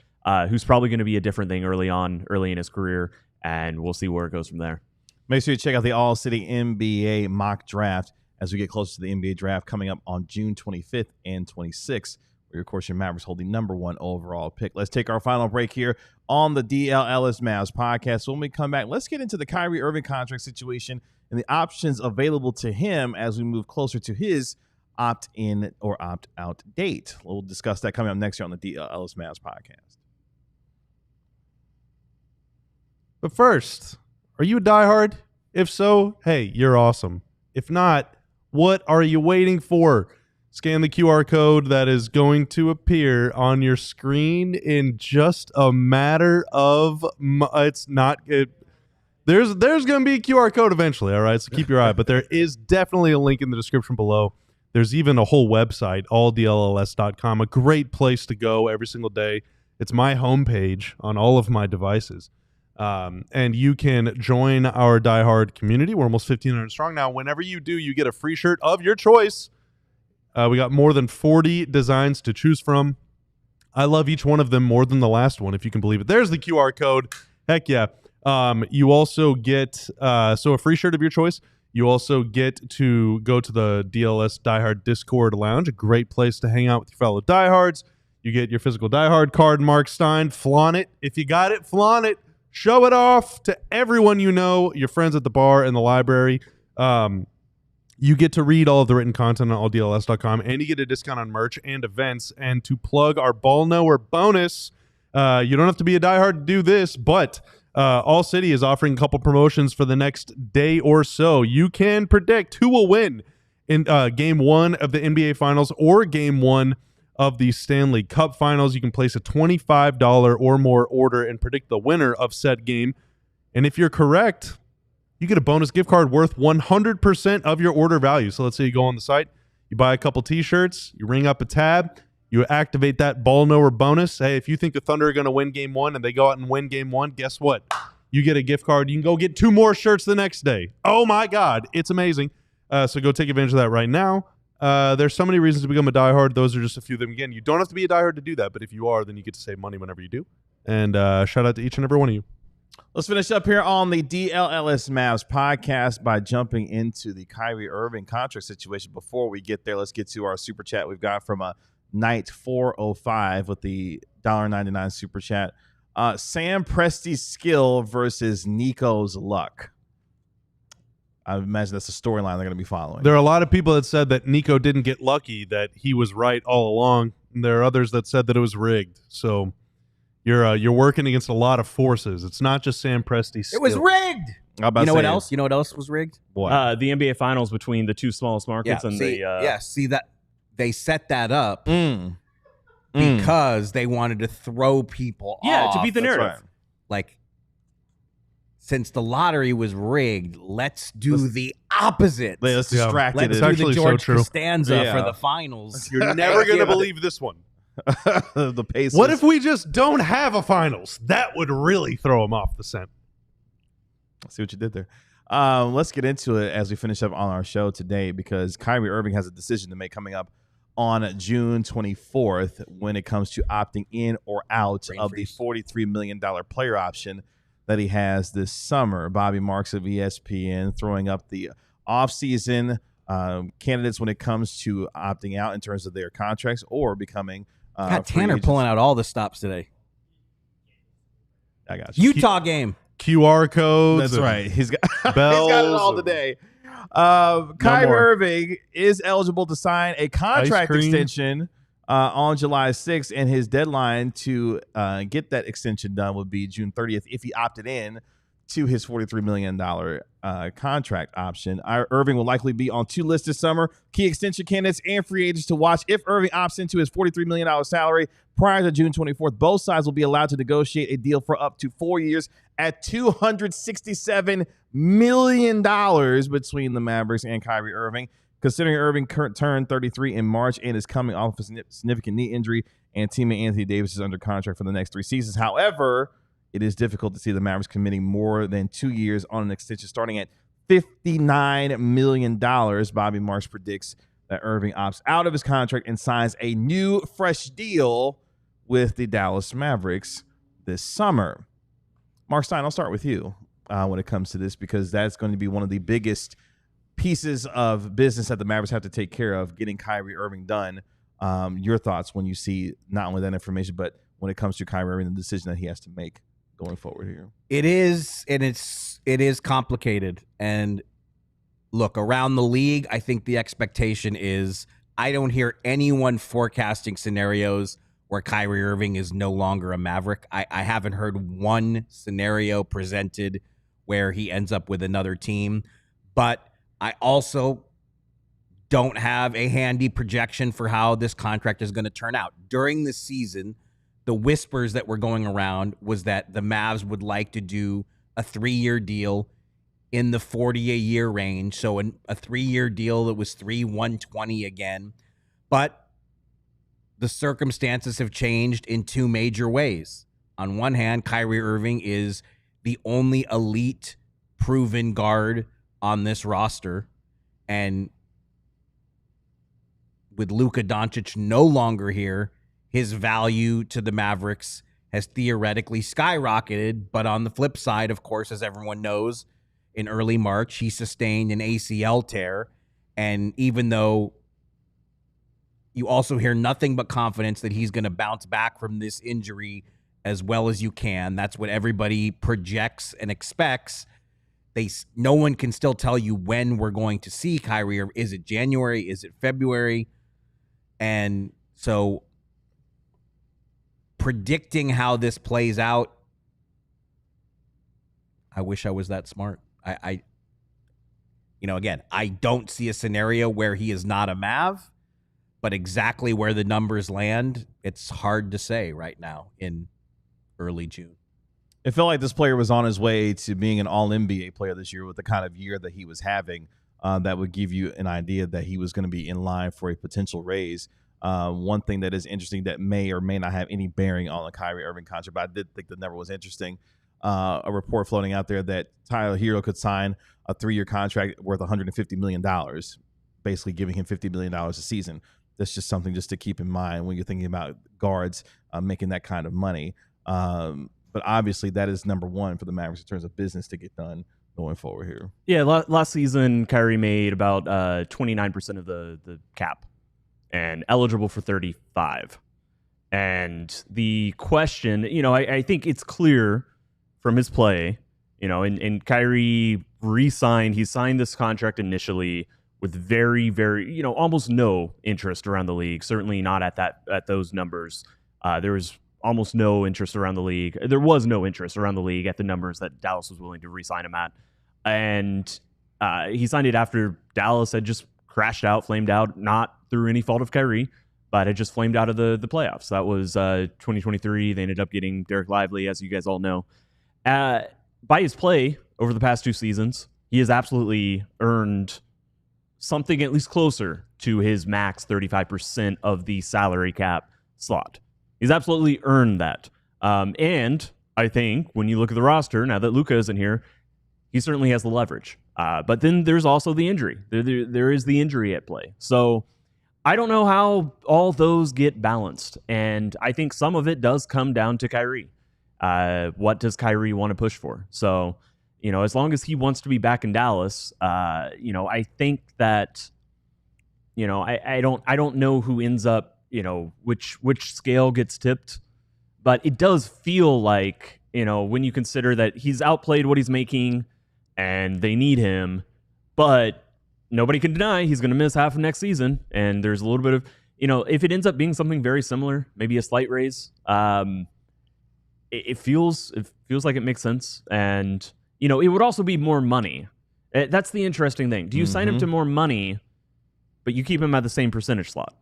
who's probably going to be a different thing early in his career, and we'll see where it goes from there. Make sure you check out the ALLCITY NBA mock draft as we get closer to the NBA draft coming up on June 25th and 26th. Where, of course, your Mavericks hold the number 1 overall pick. Let's take our final break here on the DLLS Mavs podcast. When we come back, let's get into the Kyrie Irving contract situation and the options available to him as we move closer to his opt-in or opt-out date. We'll discuss that coming up next year on the DLLS Mavs podcast. But first, are you a diehard? If so, hey, you're awesome. If not, what are you waiting for? Scan the QR code that is going to appear on your screen in just a matter of there's going to be a QR code eventually, all right? So keep your eye. But there is definitely a link in the description below. There's even a whole website, alldlls.com, a great place to go every single day. It's my homepage on all of my devices. And you can join our diehard community. We're almost 1,500 strong now. Whenever you do, you get a free shirt of your choice. We got more than 40 designs to choose from. I love each one of them more than the last one, if you can believe it. There's the QR code. Heck yeah. You also get a free shirt of your choice. You also get to go to the DLS Diehard Discord Lounge, a great place to hang out with your fellow diehards. You get your physical diehard card, Mark Stein. Flaunt it. If you got it, flaunt it. Show it off to everyone you know, your friends at the bar and the library. You get to read all of the written content on alldls.com, and you get a discount on merch and events. And to plug our Ball Knower bonus, you don't have to be a diehard to do this, but ALLCITY is offering a couple promotions for the next day or so. You can predict who will win in Game 1 of the NBA Finals or Game 1 of the Stanley Cup Finals. You can place a $25 or more order and predict the winner of said game. And if you're correct, you get a bonus gift card worth 100% of your order value. So let's say you go on the site, you buy a couple t-shirts, you ring up a tab, you activate that Ball Knower bonus. Hey, if you think the Thunder are going to win Game 1 and they go out and win Game 1, guess what? You get a gift card. You can go get 2 more shirts the next day. Oh, my God. It's amazing. So go take advantage of that right now. There's so many reasons to become a diehard. Those are just a few of them. Again, you don't have to be a diehard to do that, but if you are, then you get to save money whenever you do. And shout out to each and every one of you. Let's finish up here on the DLLS Mavs podcast by jumping into the Kyrie Irving contract situation. Before we get there, let's get to our super chat we've got from Night 405 with the $1.99 super chat. Sam Presti's skill versus Nico's luck. I imagine that's the storyline they're going to be following. There are a lot of people that said that Nico didn't get lucky, that he was right all along. And there are others that said that it was rigged. So you're working against a lot of forces. It's not just Sam Presti's skill. It was rigged. You know what else? You know what else was rigged? What? The NBA Finals between the two smallest markets and see that they set that up because they wanted to throw people off. to beat the narrative. Right. Like, since the lottery was rigged, let's do the opposite. Let's distract Let's it. do actually the George so true. Costanza for the finals. You're never going to believe this one. The Pacers. What if we just don't have a finals? That would really throw him off the scent. See what you did there. Let's get into it as we finish up on our show today, because Kyrie Irving has a decision to make coming up on June 24th when it comes to opting in or out of the $43 million player option that he has this summer. Bobby Marks of ESPN throwing up the offseason candidates when it comes to opting out in terms of their contracts or becoming Got Tanner pulling out all the stops today. I got you. Utah game. QR codes. That's right. He's got bells. He's got it all today. Kyrie Irving is eligible to sign a contract extension on July 6th, and his deadline to get that extension done would be June 30th if he opted in to his $43 million contract option. Irving will likely be on two lists this summer: key extension candidates and free agents to watch. If Irving opts into his $43 million salary prior to June 24th, both sides will be allowed to negotiate a deal for up to 4 years at $267 million between the Mavericks and Kyrie Irving. Considering Irving turned 33 in March and is coming off a significant knee injury, and teammate Anthony Davis is under contract for the next 3 seasons. However, it is difficult to see the Mavericks committing more than 2 years on an extension starting at $59 million. Bobby Marks predicts that Irving opts out of his contract and signs a new, fresh deal with the Dallas Mavericks this summer. Mark Stein, I'll start with you when it comes to this, because that's going to be one of the biggest pieces of business that the Mavericks have to take care of, getting Kyrie Irving done. Your thoughts when you see not only that information, but when it comes to Kyrie Irving, the decision that he has to make going forward here. It is, and it is complicated. And look, around the league, I think the expectation is, I don't hear anyone forecasting scenarios where Kyrie Irving is no longer a Maverick. I haven't heard one scenario presented where he ends up with another team. But I also don't have a handy projection for how this contract is going to turn out. During the season, the whispers that were going around was that the Mavs would like to do a 3-year deal in the 40-a-year range. So a 3-year deal that was $120 again. But the circumstances have changed in two major ways. On one hand, Kyrie Irving is the only elite proven guard on this roster. And with Luka Doncic no longer here, his value to the Mavericks has theoretically skyrocketed. But on the flip side, of course, as everyone knows, in early March, he sustained an ACL tear. And even though you also hear nothing but confidence that he's going to bounce back from this injury as well as you can, that's what everybody projects and expects. No one can still tell you when we're going to see Kyrie. Is it January? Is it February? And so predicting how this plays out, I wish I was that smart. Again, I don't see a scenario where he is not a Mav, but exactly where the numbers land, it's hard to say right now in early June. It felt like this player was on his way to being an all-NBA player this year with the kind of year that he was having. That would give you an idea that he was going to be in line for a potential raise. One thing that is interesting that may or may not have any bearing on the Kyrie Irving contract, but I did think the number was interesting. A report floating out there that Tyler Hero could sign a 3-year contract worth $150 million, basically giving him $50 million a season. That's just something just to keep in mind when you're thinking about guards making that kind of money. But obviously that is number one for the Mavericks in terms of business to get done going forward here. Yeah, last season, Kyrie made about 29% of the cap and eligible for 35. And the question, I think it's clear from his play, and Kyrie re-signed. He signed this contract initially with very, very, almost no interest around the league. Certainly not at those numbers. There was almost no interest around the league. There was no interest around the league at the numbers that Dallas was willing to re-sign him at. And he signed it after Dallas had just crashed out, flamed out, not through any fault of Kyrie, but had just flamed out of the playoffs. That was 2023. They ended up getting Derek Lively, as you guys all know. By his play over the past 2 seasons, he has absolutely earned something at least closer to his max 35% of the salary cap slot. He's absolutely earned that. And I think when you look at the roster, now that Luka isn't here, he certainly has the leverage. But then there's also the injury. There is the injury at play. So I don't know how all those get balanced. And I think some of it does come down to Kyrie. What does Kyrie want to push for? So, as long as he wants to be back in Dallas, I think that, I don't know who ends up, which scale gets tipped, but it does feel like, when you consider that he's outplayed what he's making and they need him, but nobody can deny he's going to miss half of next season. And there's a little bit of, if it ends up being something very similar, maybe a slight raise, it feels like it makes sense. And, it would also be more money. That's the interesting thing. Do you sign him to more money, but you keep him at the same percentage slot?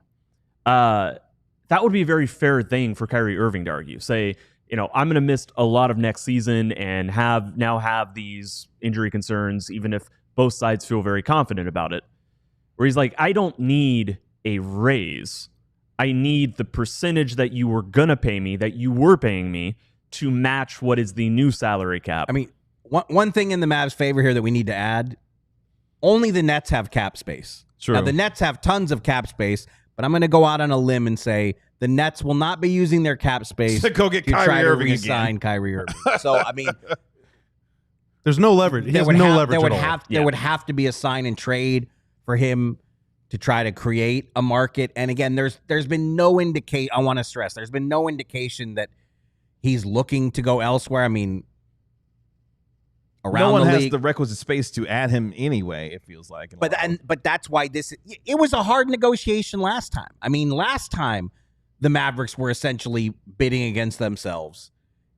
That would be a very fair thing for Kyrie Irving to argue. Say, I'm going to miss a lot of next season and have these injury concerns, even if both sides feel very confident about it. Where he's like, I don't need a raise. I need the percentage that you were going to pay me, that you were paying me, to match what is the new salary cap. I mean, one thing in the Mavs' favor here that we need to add, only the Nets have cap space. True. Now, the Nets have tons of cap space, but I'm going to go out on a limb and say the Nets will not be using their cap space to go get to Kyrie try Irving to re-sign Kyrie Irving. So, I mean, There's no leverage. He has no leverage at all. There would have to be a sign and trade for him to try to create a market. And again, there's been no indication. I want to stress, there's been no indication that he's looking to go elsewhere. I mean, around no one the has league, the requisite space to add him anyway, it feels like. But that's why it was a hard negotiation last time. I mean, last time the Mavericks were essentially bidding against themselves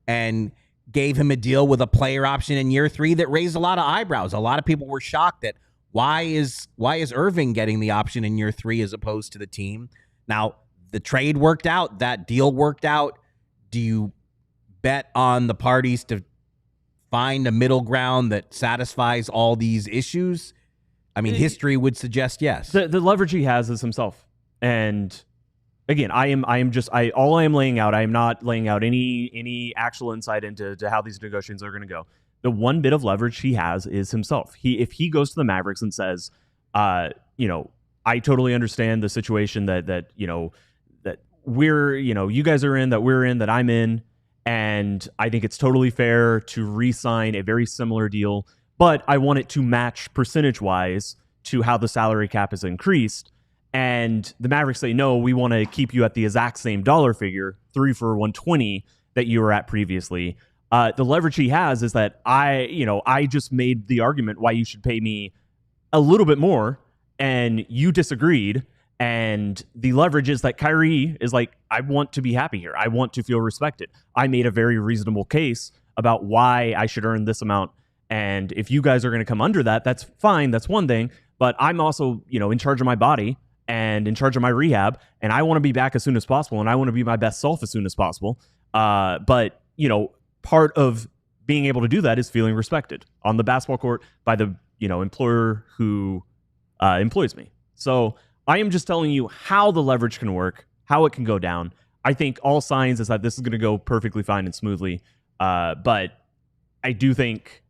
and gave him a deal with a player option in year 3 that raised a lot of eyebrows. A lot of people were shocked that why is Irving getting the option in year 3 as opposed to the team? Now, the trade worked out. That deal worked out. Do you bet on the parties to find a middle ground that satisfies all these issues? I mean, history would suggest yes. The leverage he has is himself. And again, I am laying out, I am not laying out any actual insight into how these negotiations are going to go. The one bit of leverage he has is himself. If he goes to the Mavericks and says, I totally understand the situation that we're, you guys are in, that we're in, that I'm in, and I think it's totally fair to re-sign a very similar deal, but I want it to match percentage-wise to how the salary cap is increased. And the Mavericks say, no, we want to keep you at the exact same dollar figure, 3 for $120 that you were at previously. The leverage he has is that I just made the argument why you should pay me a little bit more, and you disagreed. And the leverage is that Kyrie is like, I want to be happy here. I want to feel respected. I made a very reasonable case about why I should earn this amount. And if you guys are going to come under that, that's fine. That's one thing. But I'm also, in charge of my body and in charge of my rehab. And I want to be back as soon as possible. And I want to be my best self as soon as possible. But, part of being able to do that is feeling respected on the basketball court by the, employer who employs me. So I am just telling you how the leverage can work, how it can go down. I think all signs is that this is going to go perfectly fine and smoothly. But I do think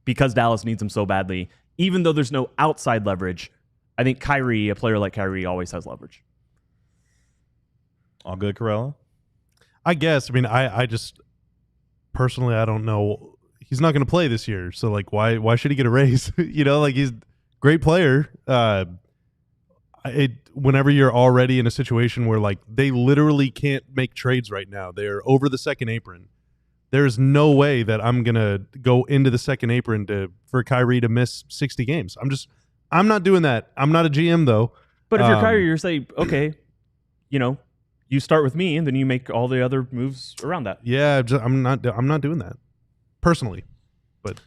because Dallas needs him so badly, even though there's no outside leverage, I think a player like Kyrie, always has leverage. All good, Corella? I guess. I mean, I just personally, I don't know. He's not going to play this year. So, why should he get a raise? He's a great player. Whenever you're already in a situation where they literally can't make trades right now, they're over the second apron. there's no way that I'm going to go into the second apron for Kyrie to miss 60 games. I'm not doing that. I'm not a GM though. But if you're Kyrie, you're saying, okay, you start with me and then you make all the other moves around that. Yeah, I'm not doing that personally. But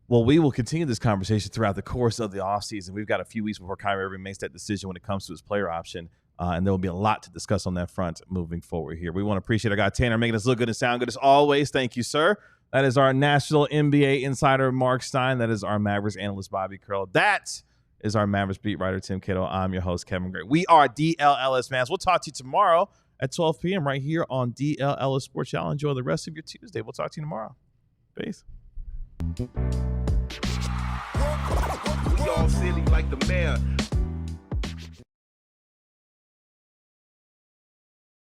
well, we will continue this conversation throughout the course of the offseason. We've got a few weeks before Kyrie Irving makes that decision when it comes to his player option. And there will be a lot to discuss on that front moving forward here. We want to appreciate our guy Tanner making us look good and sound good as always. Thank you, sir. That is our national NBA insider, Mark Stein. That is our Mavericks analyst, Bobby Curl. That is our Mavericks beat writer, Tim Cato. I'm your host, Kevin Gray. We are DLLS Mavs. We'll talk to you tomorrow at 12 p.m. right here on DLLS Sports. Y'all enjoy the rest of your Tuesday. We'll talk to you tomorrow. Peace. We all silly like the mayor.